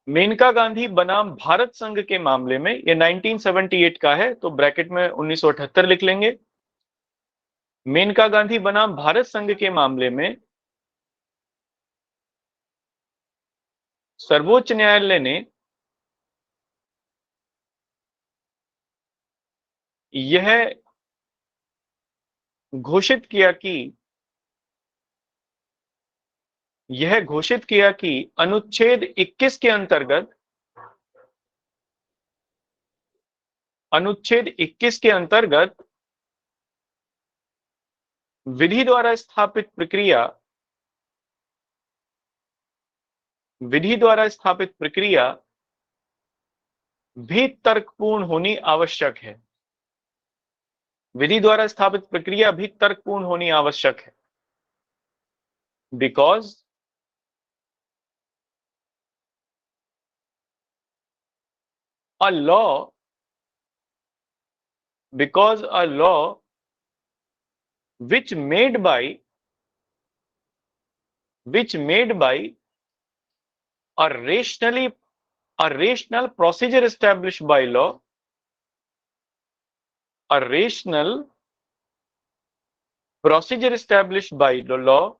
मेनका गांधी बनाम भारत संघ के मामले में, ये 1978 का है, तो ब्रैकेट में 1978 लिख लेंगे। मेनका गांधी बनाम भारत संघ के मामले में सर्वोच्च न्यायालय ने यह घोषित किया कि अनुच्छेद 21 के अंतर्गत विधि द्वारा स्थापित प्रक्रिया भी तर्कपूर्ण होनी आवश्यक है। विधि द्वारा स्थापित प्रक्रिया भी तर्कपूर्ण होनी आवश्यक है, because a law which made by a rational procedure established by law, a rational procedure established by the law,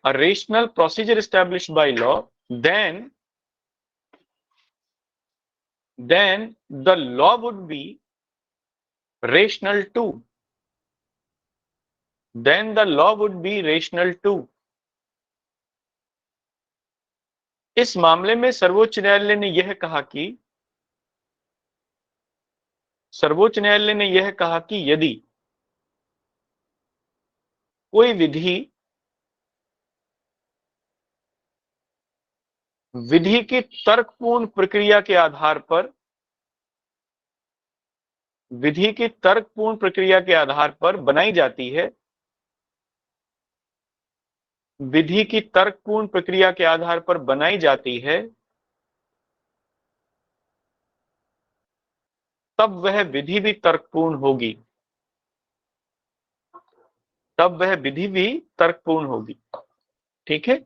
a rational procedure established by law, then the law would be rational too. Then the law would be rational too. इस मामले में सर्वोच्च न्यायालय ने यह कहा कि यदि कोई विधि की तर्कपूर्ण प्रक्रिया के आधार पर बनाई जाती है, विधि की तर्कपूर्ण प्रक्रिया के आधार पर बनाई जाती है, तब वह विधि भी तर्कपूर्ण होगी, ठीक है।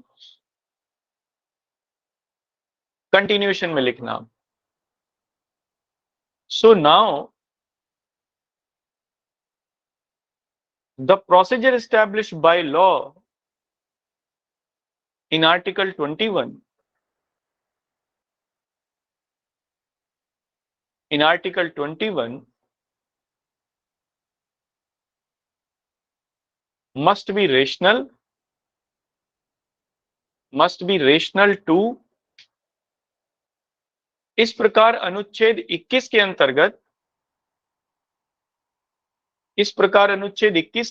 कंटिन्यूएशन में लिखना। So now the procedure established by law in Article 21, must be rational to। इस प्रकार अनुच्छेद 21 के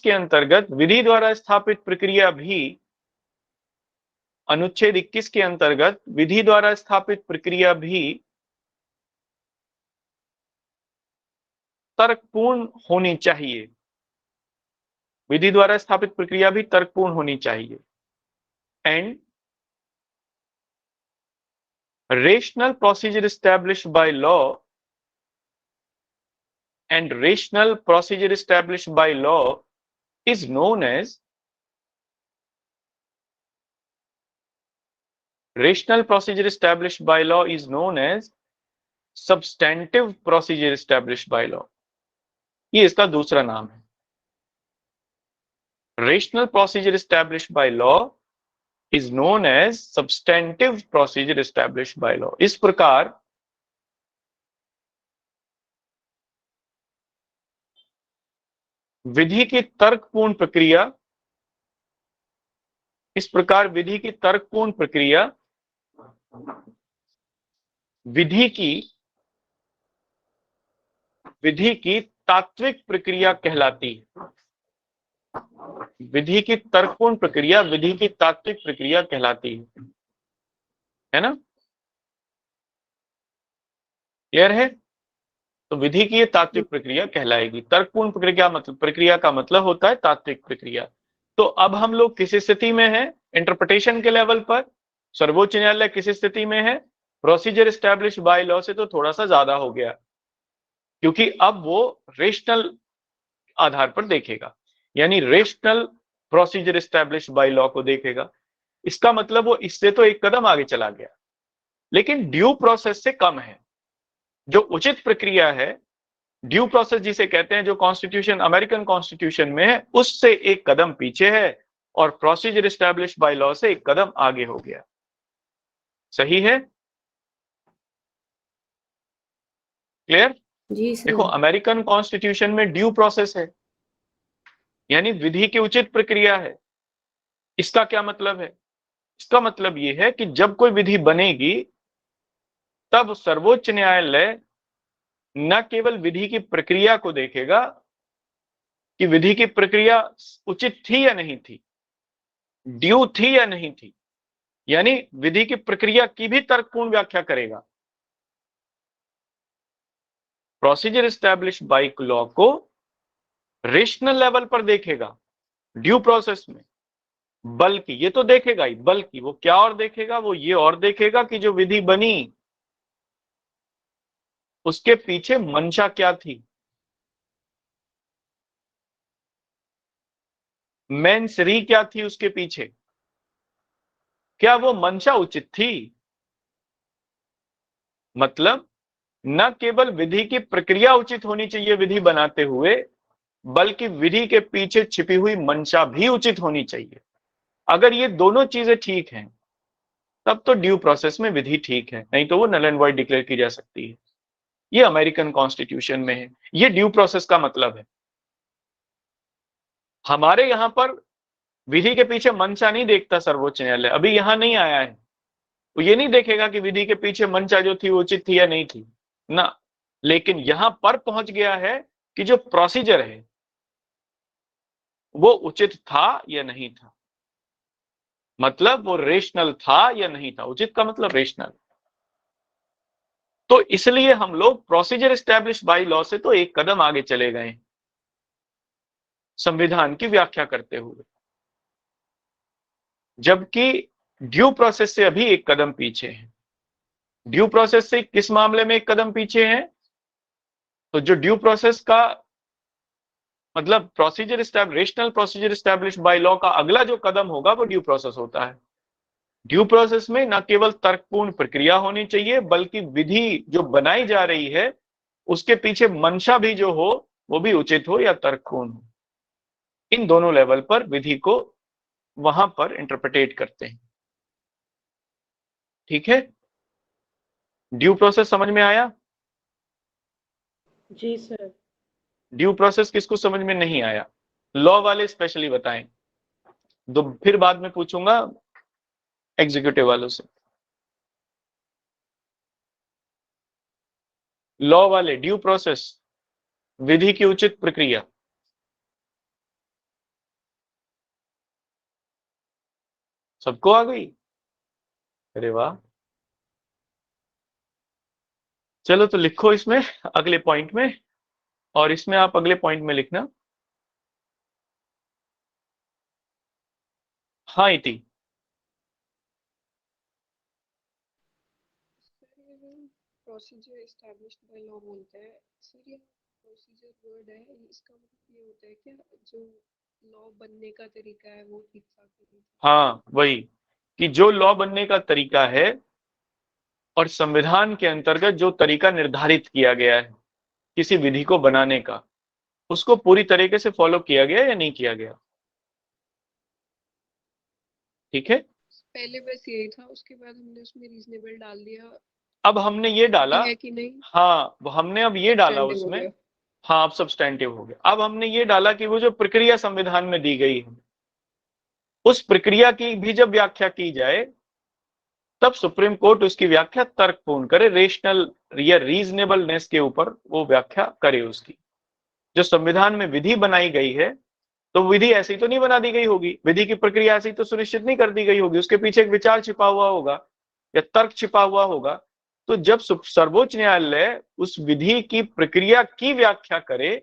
अंतर्गत विधि द्वारा स्थापित प्रक्रिया भी अनुच्छेद 21 के अंतर्गत विधि द्वारा स्थापित प्रक्रिया भी तर्कपूर्ण होनी चाहिए, विधि द्वारा स्थापित प्रक्रिया भी तर्कपूर्ण होनी चाहिए। And rational procedure established by law is known as substantive procedure established by law। ये इसका दूसरा नाम है। Rational procedure established by law is known as substantive procedure established by law। इस प्रकार विधि की तर्कपूर्ण प्रक्रिया विधि की तात्विक प्रक्रिया कहलाती है। विधि की तर्कपूर्ण प्रक्रिया विधि की तात्विक प्रक्रिया कहलाती है ना? क्लियर है? तो विधि की ये तात्विक प्रक्रिया कहलाएगी। तर्कपूर्ण प्रक्रिया का मतलब होता है तात्विक प्रक्रिया। तो अब हम लोग किस स्थिति में हैं? इंटरप्रिटेशन के लेवल पर सर्वोच्च न्यायालय किस स्थिति में है? प्रोसीजर एस्टैब्लिश्ड बाय लॉ से तो थोड़ा सा ज्यादा हो गया, क्योंकि अब वो रेशनल आधार पर देखेगा, यानी rational procedure established by law को देखेगा। इसका मतलब वो इससे तो एक कदम आगे चला गया, लेकिन ड्यू प्रोसेस से कम है। जो उचित प्रक्रिया है, ड्यू प्रोसेस जिसे कहते हैं, जो कॉन्स्टिट्यूशन अमेरिकन कॉन्स्टिट्यूशन में है, उससे एक कदम पीछे है और प्रोसीजर एस्टैब्लिश्ड बाय लॉ से एक कदम आगे हो गया। सही है? क्लियर? जी सर। देखो, अमेरिकन कॉन्स्टिट्यूशन में ड्यू प्रोसेस है, यानी विधि की उचित प्रक्रिया है। इसका क्या मतलब है? इसका मतलब यह है कि जब कोई विधि बनेगी तब सर्वोच्च न्यायालय न केवल विधि की प्रक्रिया को देखेगा कि विधि की प्रक्रिया उचित थी या नहीं थी, ड्यू थी या नहीं थी, यानी विधि की प्रक्रिया की भी तर्कपूर्ण व्याख्या करेगा। प्रोसीजर एस्टैब्लिश्ड बाय लॉ को रेशनल लेवल पर देखेगा, ड्यू प्रोसेस में। बल्कि ये तो देखेगा ही, बल्कि वो क्या और देखेगा? वो ये और देखेगा कि जो विधि बनी उसके पीछे मंशा क्या थी, मेंस री क्या थी उसके पीछे, क्या वो मंशा उचित थी? मतलब न केवल विधि की प्रक्रिया उचित होनी चाहिए विधि बनाते हुए, बल्कि विधि के पीछे छिपी हुई मंशा भी उचित होनी चाहिए। अगर ये दोनों चीजें ठीक हैं तब तो ड्यू प्रोसेस में विधि ठीक है, नहीं तो वो नल एंड वॉइड डिक्लेयर की जा सकती है। ये अमेरिकन कॉन्स्टिट्यूशन में है, ये ड्यू प्रोसेस का मतलब है। हमारे यहां पर विधि के पीछे मंशा नहीं देखता सर्वोच्च न्यायालय, अभी यहां नहीं आया है, वो ये नहीं देखेगा कि विधि के पीछे मंशा जो थी वो उचित थी या नहीं थी ना, लेकिन यहां पर पहुंच गया है कि जो प्रोसीजर है वो उचित था या नहीं था, मतलब वो रेशनल था या नहीं था। उचित का मतलब रेशनल। तो इसलिए हम लोग प्रोसीजर एस्टैब्लिश बाय लॉ से तो एक कदम आगे चले गए संविधान की व्याख्या करते हुए, जबकि ड्यू प्रोसेस से अभी एक कदम पीछे है। ड्यू प्रोसेस से किस मामले में एक कदम पीछे है? तो जो ड्यू प्रोसेस का मतलब rational procedure establish by law का अगला जो कदम होगा वो ड्यू प्रोसेस होता है। ड्यू प्रोसेस में न केवल तर्कपूर्ण प्रक्रिया होनी चाहिए, बल्कि विधि जो बनाई जा रही है उसके पीछे मंशा भी जो हो वो भी उचित हो या तर्कपूर्ण हो। इन दोनों लेवल पर विधि को वहां पर इंटरप्रेटेट करते हैं। ठीक है, ड्यू प्रोसेस समझ में आया? जी सर। ड्यू प्रोसेस किसको समझ में नहीं आया? लॉ वाले स्पेशली बताएं, तो फिर बाद में पूछूंगा एग्जीक्यूटिव वालों से। लॉ वाले, ड्यू प्रोसेस, विधि की उचित प्रक्रिया। सबको आ गई? अरे वाह, चलो तो लिखो इसमें अगले पॉइंट में, और इसमें आप अगले पॉइंट में लिखना। हाँ इति, प्रोसीजर एस्टैब्लिश्ड बाय लॉ बोलते हैं सर, ये प्रोसीजर वर्ड है, इसका मतलब ये होता है क्या जो लॉ बनने का तरीका है वो ठीक ठाक नहीं? हाँ वही, कि जो लॉ बनने का तरीका है और संविधान के अंतर्गत जो तरीका निर्धारित किया गया है किसी विधि को बनाने का, उसको पूरी तरीके से फॉलो किया गया या नहीं किया गया। ठीक है, पहले बस यही था, उसके बाद हमने उसमें रीजनेबल डाल दिया। अब हमने ये डाला है कि नहीं? हाँ, हमने अब ये डाला Substantive हो उसमें। गया। हाँ, अब सब्सटैंटिव हो गया। अब हमने ये डाला कि वो जो प्रक्रिया संविधान में दी गई है उस प्रक्रिया की भी जब व्याख्या की जाए तब सुप्रीम कोर्ट उसकी व्याख्या तर्कपूर्ण करे, रेशनल या रीजनेबलनेस के ऊपर वो व्याख्या करे उसकी। जो संविधान में विधि बनाई गई है तो विधि ऐसी तो नहीं बना दी गई होगी, विधि की प्रक्रिया ऐसी तो सुनिश्चित नहीं कर दी गई होगी, उसके पीछे एक विचार छिपा हुआ होगा या तर्क छिपा हुआ होगा। तो जब सर्वोच्च न्यायालय उस विधि की प्रक्रिया की व्याख्या करे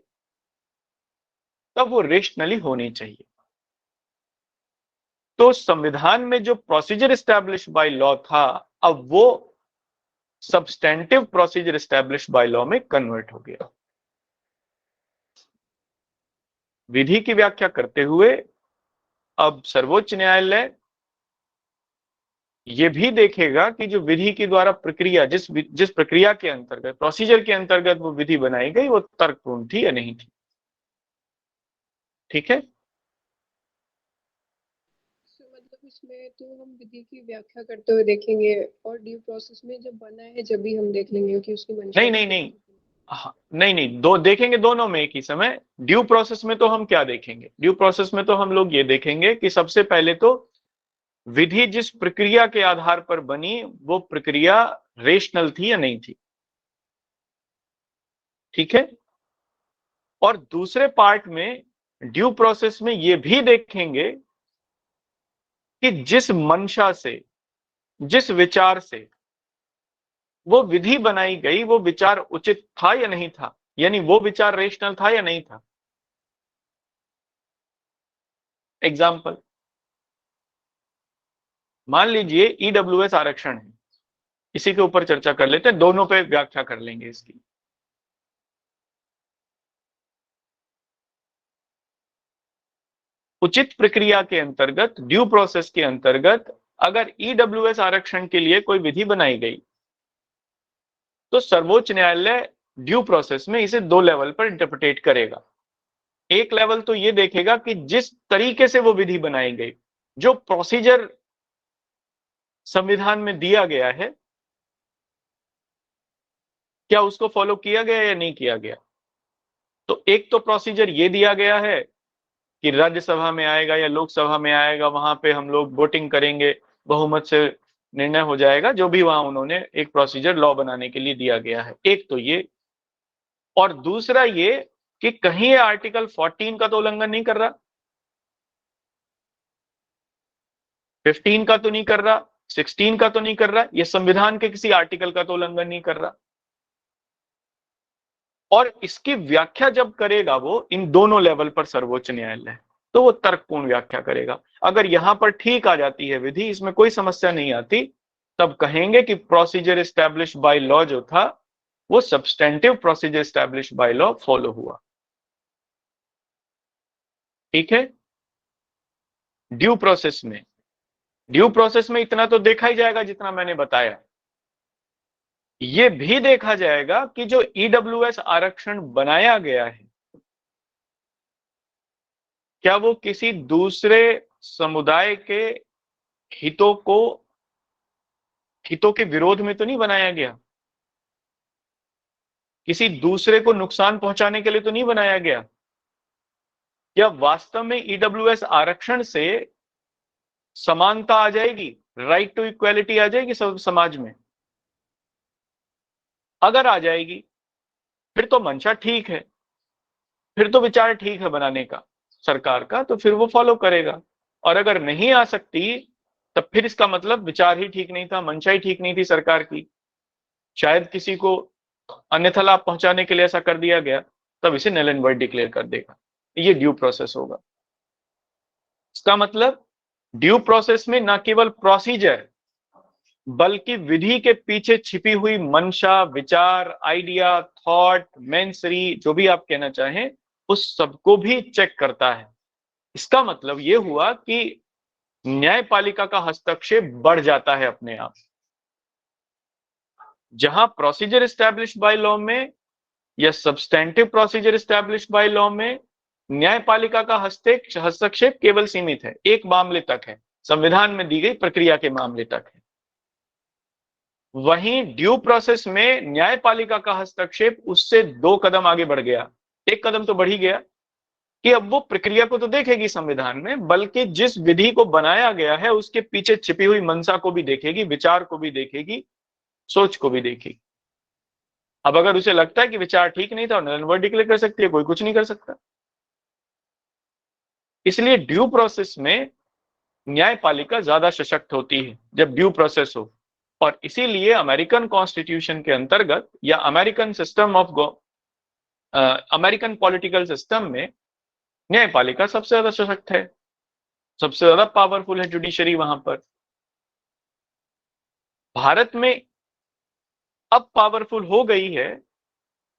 तब वो रेशनली होनी चाहिए। तो संविधान में जो प्रोसीजर एस्टैब्लिश बाय लॉ था अब वो substantive procedure establish by law में कन्वर्ट हो गया। विधि की व्याख्या करते हुए अब सर्वोच्च न्यायालय ये भी देखेगा कि जो विधि के द्वारा प्रक्रिया जिस प्रक्रिया के अंतर्गत प्रोसीजर के अंतर्गत वो विधि बनाई गई वो तर्कपूर्ण थी या नहीं थी। ठीक है, मतलब इसमें तो हम विधि की व्याख्या करते हुए देखेंगे और ड्यू प्रोसेस में जब बना है जब भी हम देख लेंगे कि उसकी मंशा नहीं हाँ, नहीं दो देखेंगे, दोनों में एक ही समय। ड्यू प्रोसेस में तो हम क्या देखेंगे? ड्यू प्रोसेस में तो हम लोग ये देखेंगे कि सबसे पहले तो विधि जिस प्रक्रिया के आधार पर बनी वो प्रक्रिया रेशनल थी या नहीं थी। ठीक है, और दूसरे पार्ट में ड्यू प्रोसेस में ये भी देखेंगे कि जिस मंशा से, जिस विचार से वो विधि बनाई गई वो विचार उचित था या नहीं था, यानी वो विचार रेशनल था या नहीं था। एग्जाम्पल, मान लीजिए ईडब्ल्यूएस आरक्षण है, इसी के ऊपर चर्चा कर लेते हैं, दोनों पे व्याख्या कर लेंगे इसकी। उचित प्रक्रिया के अंतर्गत, ड्यू प्रोसेस के अंतर्गत अगर ईडब्ल्यूएस आरक्षण के लिए कोई विधि बनाई गई तो सर्वोच्च न्यायालय ड्यू प्रोसेस में इसे दो लेवल पर इंटरप्रिटेट करेगा। एक लेवल तो ये देखेगा कि जिस तरीके से वो विधि बनाई गई जो प्रोसीजर संविधान में दिया गया है, क्या उसको फॉलो किया गया या नहीं किया गया? तो एक तो प्रोसीजर ये दिया गया है कि राज्यसभा में आएगा या लोकसभा में आएगा, वहां पे हम लोग वोटिंग करेंगे, बहुमत से निर्णय हो जाएगा, जो भी वहां उन्होंने एक प्रोसीजर लॉ बनाने के लिए दिया गया है। एक तो ये, और दूसरा ये कि कहीं आर्टिकल 14 का तो उल्लंघन नहीं कर रहा, 15 का तो नहीं कर रहा, 16 का तो नहीं कर रहा, ये संविधान के किसी आर्टिकल का तो उल्लंघन नहीं कर रहा। और इसकी व्याख्या जब करेगा वो इन दोनों लेवल पर सर्वोच्च न्यायालय, तो वो तर्कपूर्ण व्याख्या करेगा। अगर यहां पर ठीक आ जाती है विधि, इसमें कोई समस्या नहीं आती, तब कहेंगे कि प्रोसीजर एस्टैब्लिश बाय लॉ जो था वो substantive procedure establish by law follow हुआ। ठीक है। ड्यू प्रोसेस में इतना तो देखा ही जाएगा जितना मैंने बताया। ये भी देखा जाएगा कि जो ईडब्ल्यूएस आरक्षण बनाया गया है, क्या वो किसी दूसरे समुदाय के हितों के विरोध में तो नहीं बनाया गया, किसी दूसरे को नुकसान पहुंचाने के लिए तो नहीं बनाया गया। क्या वास्तव में ईडब्ल्यूएस आरक्षण से समानता आ जाएगी, राइट टू इक्वालिटी आ जाएगी समाज में? अगर आ जाएगी फिर तो मंशा ठीक है, फिर तो विचार ठीक है बनाने का सरकार का, तो फिर वो फॉलो करेगा। और अगर नहीं आ सकती तब फिर इसका मतलब विचार ही ठीक नहीं था, मंशा ही ठीक नहीं थी सरकार की, शायद किसी को अन्यथा लाभ पहुंचाने के लिए ऐसा कर दिया गया, तब इसे नल एंड वॉइड डिक्लेयर कर देगा। ये ड्यू प्रोसेस होगा। इसका मतलब ड्यू प्रोसेस में न केवल प्रोसीजर बल्कि विधि के पीछे छिपी हुई मंशा, विचार, आइडिया, थॉट, मेंसरी, जो भी आप कहना चाहें, उस सबको भी चेक करता है। इसका मतलब यह हुआ कि न्यायपालिका का हस्तक्षेप बढ़ जाता है अपने आप। जहां प्रोसीजर एस्टैब्लिश बाय लॉ में या substantive procedure establish by law में न्यायपालिका का हस्तक्षेप केवल सीमित है, एक मामले तक है, संविधान में दी गई प्रक्रिया के मामले तक है। वहीं ड्यू प्रोसेस में न्यायपालिका का हस्तक्षेप उससे 2 कदम आगे बढ़ गया, 1 कदम तो बढ़ ही गया कि अब वो प्रक्रिया को तो देखेगी संविधान में, बल्कि जिस विधि को बनाया गया है उसके पीछे छिपी हुई मंशा को भी देखेगी, विचार को भी देखेगी, सोच को भी देखेगी। अब अगर उसे लगता है कि विचार ठीक नहीं था, नल एंड वॉइड डिक्लेयर कर सकती है, कोई कुछ नहीं कर सकता। इसलिए ड्यू प्रोसेस में न्यायपालिका ज्यादा सशक्त होती है जब ड्यू प्रोसेस हो, और इसीलिए अमेरिकन कॉन्स्टिट्यूशन के अंतर्गत या अमेरिकन पॉलिटिकल सिस्टम में न्यायपालिका सबसे ज्यादा सशक्त है, सबसे ज्यादा पावरफुल है जुडिशरी वहां पर। भारत में अब पावरफुल हो गई है,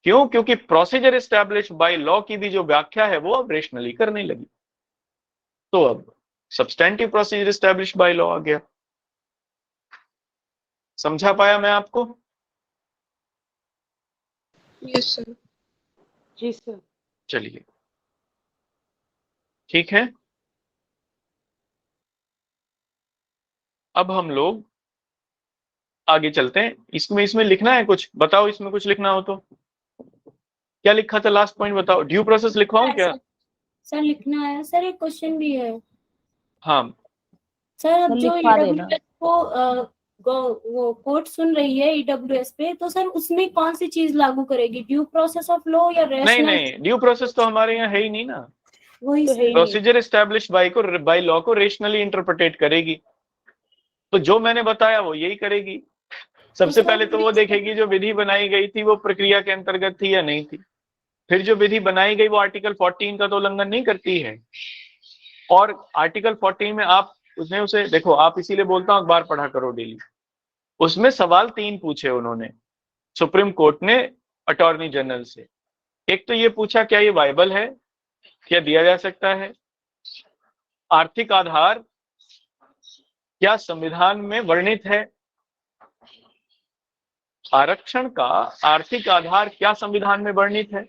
क्यों? क्योंकि प्रोसीजर एस्टैब्लिश बाय लॉ की भी जो व्याख्या है वो अब रेशनली करने लगी, तो अब substantive procedure establish by law आ गया। समझा पाया मैं आपको? Yes sir. जी सर। चलिए ठीक है। अब हम लोग आगे चलते हैं। इसमें लिखना है कुछ? बताओ, इसमें कुछ लिखना हो तो। क्या लिखा था लास्ट पॉइंट बताओ? ड्यू प्रोसेस लिखवाऊं क्या? सर लिखना है सर, एक क्वेश्चन भी है। हाँ सर, अब जो लिखवा देना। ईडब्ल्यूएस को वो कोर्ट सुन रही है ईडब्ल्यूएस पे, तो सर उसमें कौन सी चीज लागू करेगी, ड्यू प्रोसेस ऑफ लॉ या नहीं, ड्यू प्रोसेस तो हमारे यहाँ है ही नहीं ना। वही तो है ही प्रोसीजर एस्टैब्लिश बाय लॉ को रेशनली इंटरप्रिटेट करेगी, तो जो मैंने बताया वो यही करेगी। सबसे पहले तो वो देखेगी जो विधि बनाई गई थी वो प्रक्रिया के अंतर्गत थी या नहीं थी। फिर जो विधि बनाई गई वो आर्टिकल 14 का तो उल्लंघन नहीं करती है, और आर्टिकल 14 में आप उसे देखो, आप इसीलिए बोलता हूं अखबार पढ़ा करो डेली। उसमें सवाल 3 पूछे उन्होंने, सुप्रीम कोर्ट ने अटॉर्नी जनरल से। एक तो ये पूछा क्या ये वायबल है, क्या दिया जा सकता है? आर्थिक आधार क्या संविधान में वर्णित है? आरक्षण का आर्थिक आधार क्या संविधान में वर्णित है?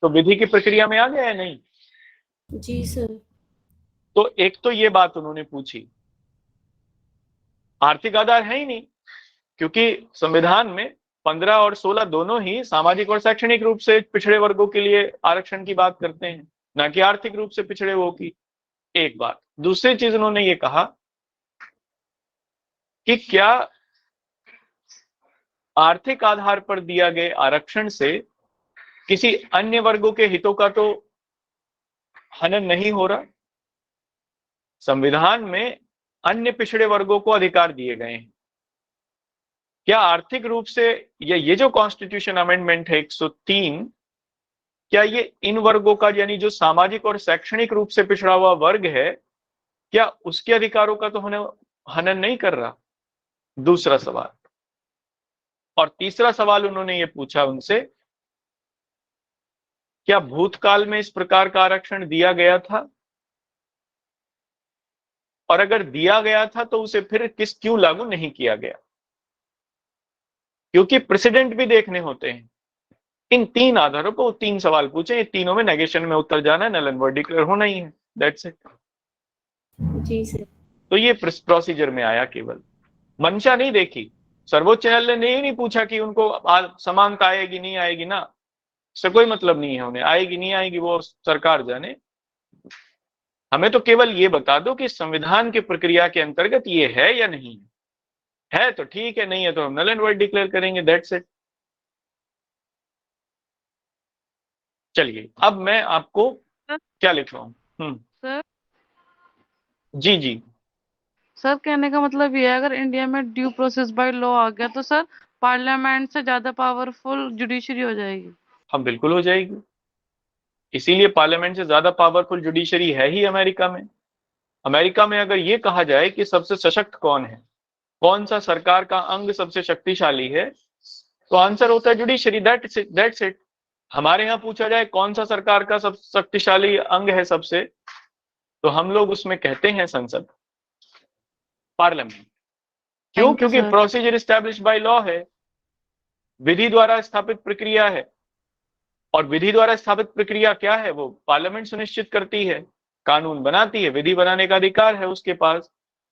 तो विधि की प्रक्रिया में आ गया है नहीं? जी सर। तो एक तो ये बात उन्होंने पूछी, आर्थिक आधार है ही नहीं, क्योंकि संविधान में 15 और 16 दोनों ही सामाजिक और शैक्षणिक रूप से पिछड़े वर्गों के लिए आरक्षण की बात करते हैं, ना कि आर्थिक रूप से पिछड़े वर्गों की। एक बात। दूसरी चीज उन्होंने ये कहा कि क्या आर्थिक आधार पर दिया गए आरक्षण से किसी अन्य वर्गों के हितों का तो हनन नहीं हो रहा। संविधान में अन्य पिछड़े वर्गों को अधिकार दिए गए हैं। क्या आर्थिक रूप से ये जो कॉन्स्टिट्यूशन अमेंडमेंट है 103, क्या ये इन वर्गों का, यानी जो सामाजिक और शैक्षणिक रूप से पिछड़ा हुआ वर्ग है, क्या उसके अधिकारों का तो हनन नहीं कर रहा? दूसरा सवाल। और तीसरा सवाल उन्होंने ये पूछा उनसे, क्या भूतकाल में इस प्रकार का आरक्षण दिया गया था, और अगर दिया गया था तो उसे फिर क्यों लागू नहीं किया गया? क्योंकि प्रेसिडेंट भी देखने होते हैं। इन 3 आधारों पर 3 सवाल पूछे, तीनों में नेगेशन में उत्तर जाना है, नल एंड वॉइड डिक्लेयर होना ही है। That's it. जी सर। तो ये प्रोसीजर में आया, केवल मंशा नहीं देखी। सर्वोच्च न्यायालय ने ये नहीं पूछा कि उनको समानता आएगी नहीं आएगी ना, इससे कोई मतलब नहीं है उन्हें, आएगी नहीं आएगी वो सरकार जाने। हमें तो केवल ये बता दो कि संविधान की प्रक्रिया के अंतर्गत ये है या नहीं है तो ठीक है, नहीं है तो हम नल एंड वॉइड डिक्लेयर करेंगे। That's it. चलिए, अब मैं आपको क्या लिख रहा हूँ। सर जी जी। सर कहने का मतलब ये है, अगर इंडिया में ड्यू प्रोसेस बाय लॉ आ गया तो सर पार्लियामेंट से ज्यादा पावरफुल जुडिशरी हो जाएगी। हम बिल्कुल हो जाएगी, इसीलिए पार्लियामेंट से ज्यादा पावरफुल जुडिशरी है ही अमेरिका में। अमेरिका में अगर ये कहा जाए कि सबसे सशक्त कौन है, कौन सा सरकार का अंग सबसे शक्तिशाली है, तो आंसर होता है जुडिशरी। That's it. हमारे यहाँ पूछा जाए कौन सा सरकार का सबसे शक्तिशाली अंग है सबसे, तो हम लोग उसमें कहते हैं संसद, पार्लियामेंट। क्यों? क्योंकि प्रोसीजर एस्टैब्लिश बाय लॉ है, विधि द्वारा स्थापित प्रक्रिया है। और विधि द्वारा स्थापित प्रक्रिया क्या है? वो पार्लियामेंट सुनिश्चित करती है, कानून बनाती है, विधि बनाने का अधिकार है उसके पास।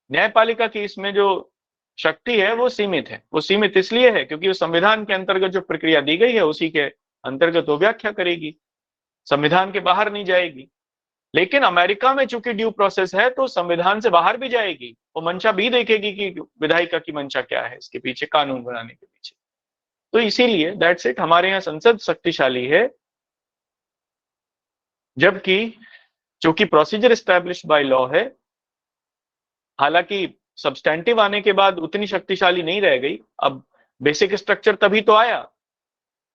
न्यायपालिका की इसमें जो शक्ति है वो सीमित है। वो सीमित इसलिए है क्योंकि उस संविधान के अंतर्गत जो प्रक्रिया दी गई है उसी के अंतर्गत वो व्याख्या करेगी, संविधान के बाहर नहीं जाएगी। लेकिन अमेरिका में चूंकि ड्यू प्रोसेस है तो संविधान से बाहर भी जाएगी, वो मंशा भी देखेगी कि विधायिका की मंशा क्या है इसके पीछे, कानून बनाने के पीछे। तो इसीलिए दैट्स इट, हमारे यहाँ संसद शक्तिशाली है, जबकि चूंकि प्रोसीजर एस्टैब्लिश बाय लॉ है, हालांकि सब्सटैंटिव आने के बाद उतनी शक्तिशाली नहीं रह गई। अब बेसिक स्ट्रक्चर तभी तो आया,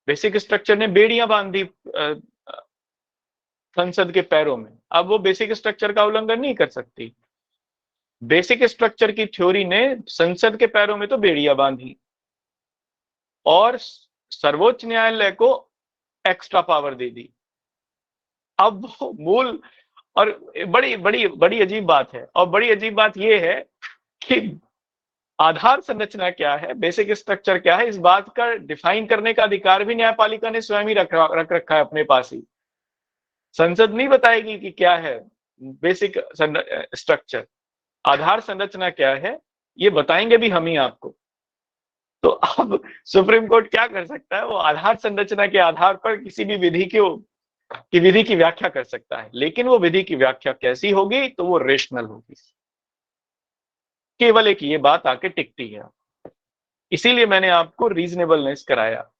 बेसिक स्ट्रक्चर ने बेड़ियां बांधी संसद के पैरों में, अब वो बेसिक स्ट्रक्चर का उल्लंघन नहीं कर सकती। बेसिक स्ट्रक्चर की थ्योरी ने संसद के पैरों में तो बेड़ियां बांधी और सर्वोच्च न्यायालय को एक्स्ट्रा पावर दे दी। अब वो मूल, और बड़ी बड़ी बड़ी अजीब बात है, और बड़ी अजीब बात ये है कि आधार संरचना क्या है, बेसिक स्ट्रक्चर क्या है, इस बात का डिफाइन करने का अधिकार भी न्यायपालिका ने स्वयं ही रख रखा है अपने पास ही। संसद नहीं बताएगी कि क्या है बेसिक स्ट्रक्चर, आधार संरचना क्या है, ये बताएंगे भी हम ही आपको। तो अब सुप्रीम कोर्ट क्या कर सकता है? वो आधार संरचना के आधार पर किसी भी विधि की व्याख्या कर सकता है, लेकिन वो विधि की व्याख्या कैसी होगी? तो वो रेशनल होगी। केवल एक ये बात आके टिकती है, इसीलिए मैंने आपको रीजनेबलनेस कराया।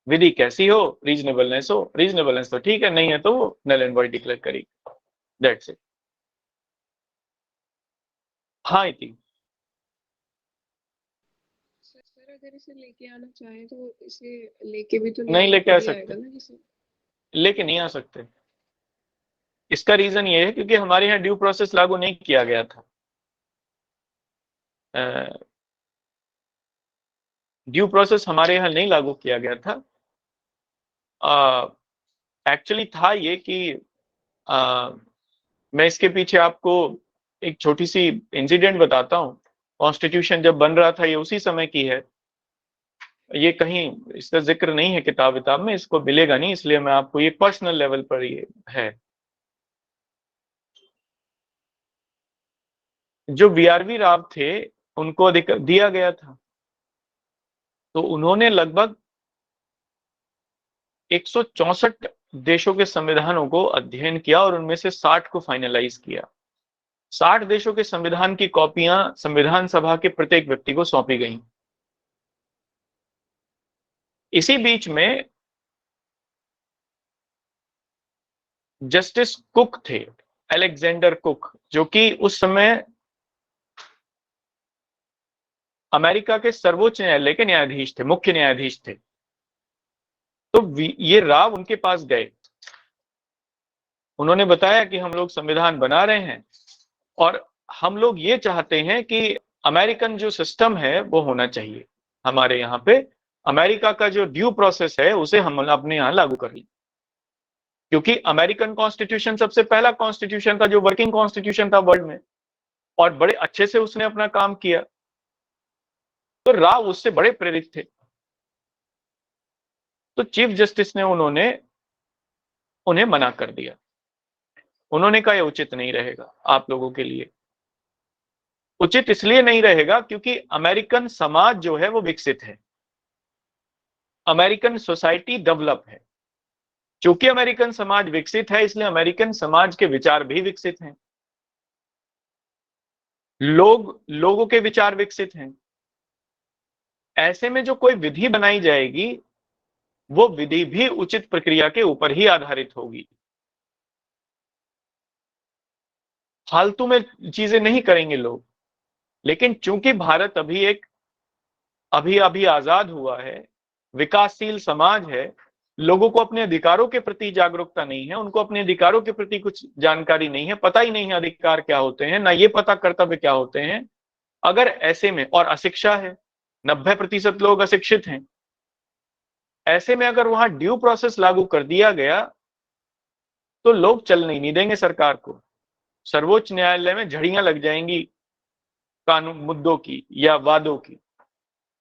विधि कैसी हो, रीजनेबलनेस हो, रीजनेबलनेस तो ठीक है, नहीं है तो वो नल एंड वॉइड डिक्लेयर करेगी। That's it. हाँ इति सर अगर इसे लेके आना चाहे तो इसे लेके भी तो नहीं लेके आ भी सकते, आएगा ना किसी। लेके नहीं आ सकते। इसका रीजन ये है क्योंकि हमारे यहाँ ड्यू प्रोसेस लागू नहीं किया गया था। ड्यू प्रोसेस हमारे यहाँ नहीं लागू किया गया था। एक्चुअली था ये कि मैं इसके पीछे आपको एक छोटी सी इंसिडेंट बताता हूँ। कॉन्स्टिट्यूशन जब बन रहा था, ये उसी समय की है, ये कहीं इसका जिक्र नहीं है किताब में, इसको मिलेगा नहीं, इसलिए मैं आपको ये पर्सनल लेवल पर ये है। जो वीआरवी राव थे उनको दिया गया था। तो उन्होंने लगभग 164 देशों के संविधानों को अध्ययन किया और उनमें से 60 को फाइनलाइज किया। 60 देशों के संविधान की कॉपियां संविधान सभा के प्रत्येक व्यक्ति को सौंपी गईं। इसी बीच में जस्टिस कुक थे, अलेक्जेंडर कुक, जो कि उस समय अमेरिका के सर्वोच्च न्यायालय के न्यायाधीश थे, मुख्य न्यायाधीश थे। तो ये राव उनके पास गए, उन्होंने बताया कि हम लोग संविधान बना रहे हैं और हम लोग ये चाहते हैं कि अमेरिकन जो सिस्टम है वो होना चाहिए हमारे यहाँ पे, अमेरिका का जो ड्यू प्रोसेस है उसे हम अपने यहाँ लागू कर लें, क्योंकि अमेरिकन कॉन्स्टिट्यूशन सबसे पहला कॉन्स्टिट्यूशन था जो वर्किंग कॉन्स्टिट्यूशन था वर्ल्ड में, और बड़े अच्छे से उसने अपना काम किया। तो राव उससे बड़े प्रेरित थे। तो चीफ जस्टिस ने उन्हें मना कर दिया। उन्होंने कहा यह उचित नहीं रहेगा आप लोगों के लिए। उचित इसलिए नहीं रहेगा क्योंकि अमेरिकन समाज जो है वो विकसित है, अमेरिकन सोसाइटी डेवलप है। चूंकि अमेरिकन समाज विकसित है इसलिए अमेरिकन समाज के विचार भी विकसित हैं, लोगों के विचार विकसित हैं। ऐसे में जो कोई विधि बनाई जाएगी वो विधि भी उचित प्रक्रिया के ऊपर ही आधारित होगी। फालतू में चीजें नहीं करेंगे लोग। लेकिन चूंकि भारत अभी आजाद हुआ है, विकासशील समाज है, लोगों को अपने अधिकारों के प्रति जागरूकता नहीं है, उनको अपने अधिकारों के प्रति कुछ जानकारी नहीं है, पता ही नहीं है अधिकार क्या होते हैं, ना ये पता कर्तव्य क्या होते हैं। अगर ऐसे में, और अशिक्षा है, 90% लोग अशिक्षित हैं, ऐसे में अगर वहां ड्यू प्रोसेस लागू कर दिया गया तो लोग चलने नहीं देंगे सरकार को। सर्वोच्च न्यायालय में झड़ियां लग जाएंगी कानून मुद्दों की या वादों की।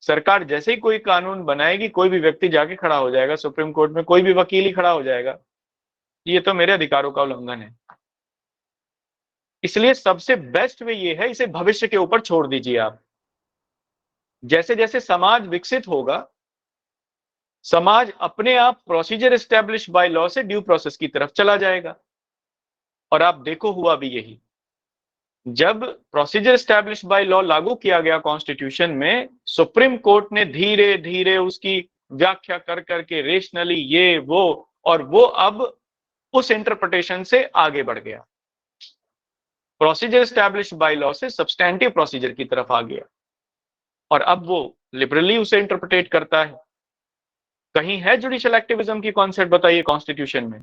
सरकार जैसे ही कोई कानून बनाएगी कोई भी व्यक्ति जाके खड़ा हो जाएगा सुप्रीम कोर्ट में, कोई भी वकील ही खड़ा हो जाएगा, ये तो मेरे अधिकारों का उल्लंघन है। इसलिए सबसे बेस्ट वे ये है, इसे भविष्य के ऊपर छोड़ दीजिए आप। जैसे जैसे समाज विकसित होगा, समाज अपने आप प्रोसीजर एस्टेब्लिश बाय लॉ से ड्यू प्रोसेस की तरफ चला जाएगा। और आप देखो हुआ भी यही, जब प्रोसीजर एस्टेब्लिश बाय लॉ लागू किया गया कॉन्स्टिट्यूशन में, सुप्रीम कोर्ट ने धीरे धीरे उसकी व्याख्या कर करके रेशनली ये वो, और वो अब उस इंटरप्रिटेशन से आगे बढ़ गया, प्रोसीजर एस्टेब्लिश बाय लॉ से सब्सटैंटिव प्रोसीजर की तरफ आ गया, और अब वो लिबरली उसे इंटरप्रिटेट करता है। कहीं है जुडिशियल एक्टिविज्म की कॉन्सेप्ट बताइए कॉन्स्टिट्यूशन में,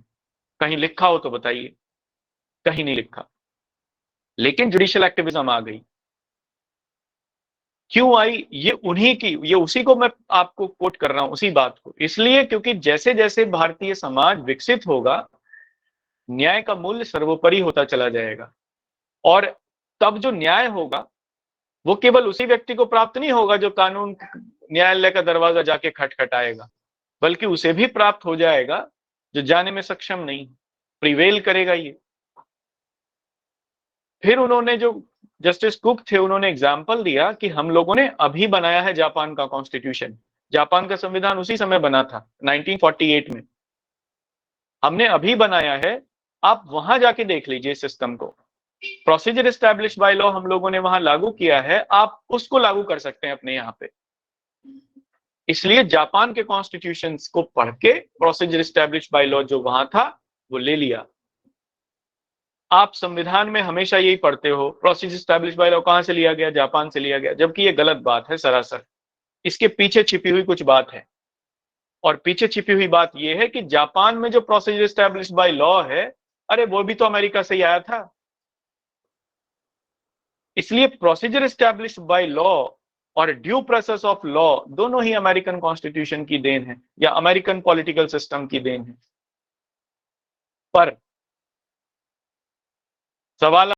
कहीं लिखा हो तो बताइए, कहीं नहीं लिखा। लेकिन जुडिशियल एक्टिविज्म आ गई। क्यों आई? ये उसी को मैं आपको कोट कर रहा हूं, उसी बात को, इसलिए क्योंकि जैसे जैसे भारतीय समाज विकसित होगा, न्याय का मूल्य सर्वोपरि होता चला जाएगा। और तब जो न्याय होगा वो केवल उसी व्यक्ति को प्राप्त नहीं होगा जो कानून न्यायालय का दरवाजा जाके खटखटाएगा, बल्कि उसे भी प्राप्त हो जाएगा जो जाने में सक्षम नहीं, प्रिवेल करेगा ये। फिर उन्होंने, जो जस्टिस कुक थे, उन्होंने एग्जाम्पल दिया कि हम लोगों ने अभी बनाया है जापान का कॉन्स्टिट्यूशन, जापान का संविधान उसी समय बना था 1948 में, हमने अभी बनाया है, आप वहां जाके देख लीजिए सिस्टम को। प्रोसीजर एस्टैब्लिश बाय लॉ हम लोगों ने वहां लागू किया है, आप उसको लागू कर सकते हैं अपने यहाँ पे। इसलिए जापान के कॉन्स्टिट्यूशन को पढ़ के प्रोसीजर एस्टैब्लिश बाय लॉ जो वहां था वो ले लिया। आप संविधान में हमेशा यही पढ़ते हो, प्रोसीजर एस्टैब्लिश बाय लॉ कहां से लिया गया? जापान से लिया गया, जबकि ये गलत बात है सरासर। इसके पीछे छिपी हुई कुछ बात है, और पीछे छिपी हुई बात यह है कि जापान में जो प्रोसीजर एस्टैब्लिश बाय लॉ है, अरे वो भी तो अमेरिका से ही आया था। इसलिए प्रोसीजर एस्टैब्लिश बाय लॉ और ड्यू प्रोसेस ऑफ लॉ दोनों ही अमेरिकन कॉन्स्टिट्यूशन की देन है, या अमेरिकन पॉलिटिकल सिस्टम की देन है। पर सवाल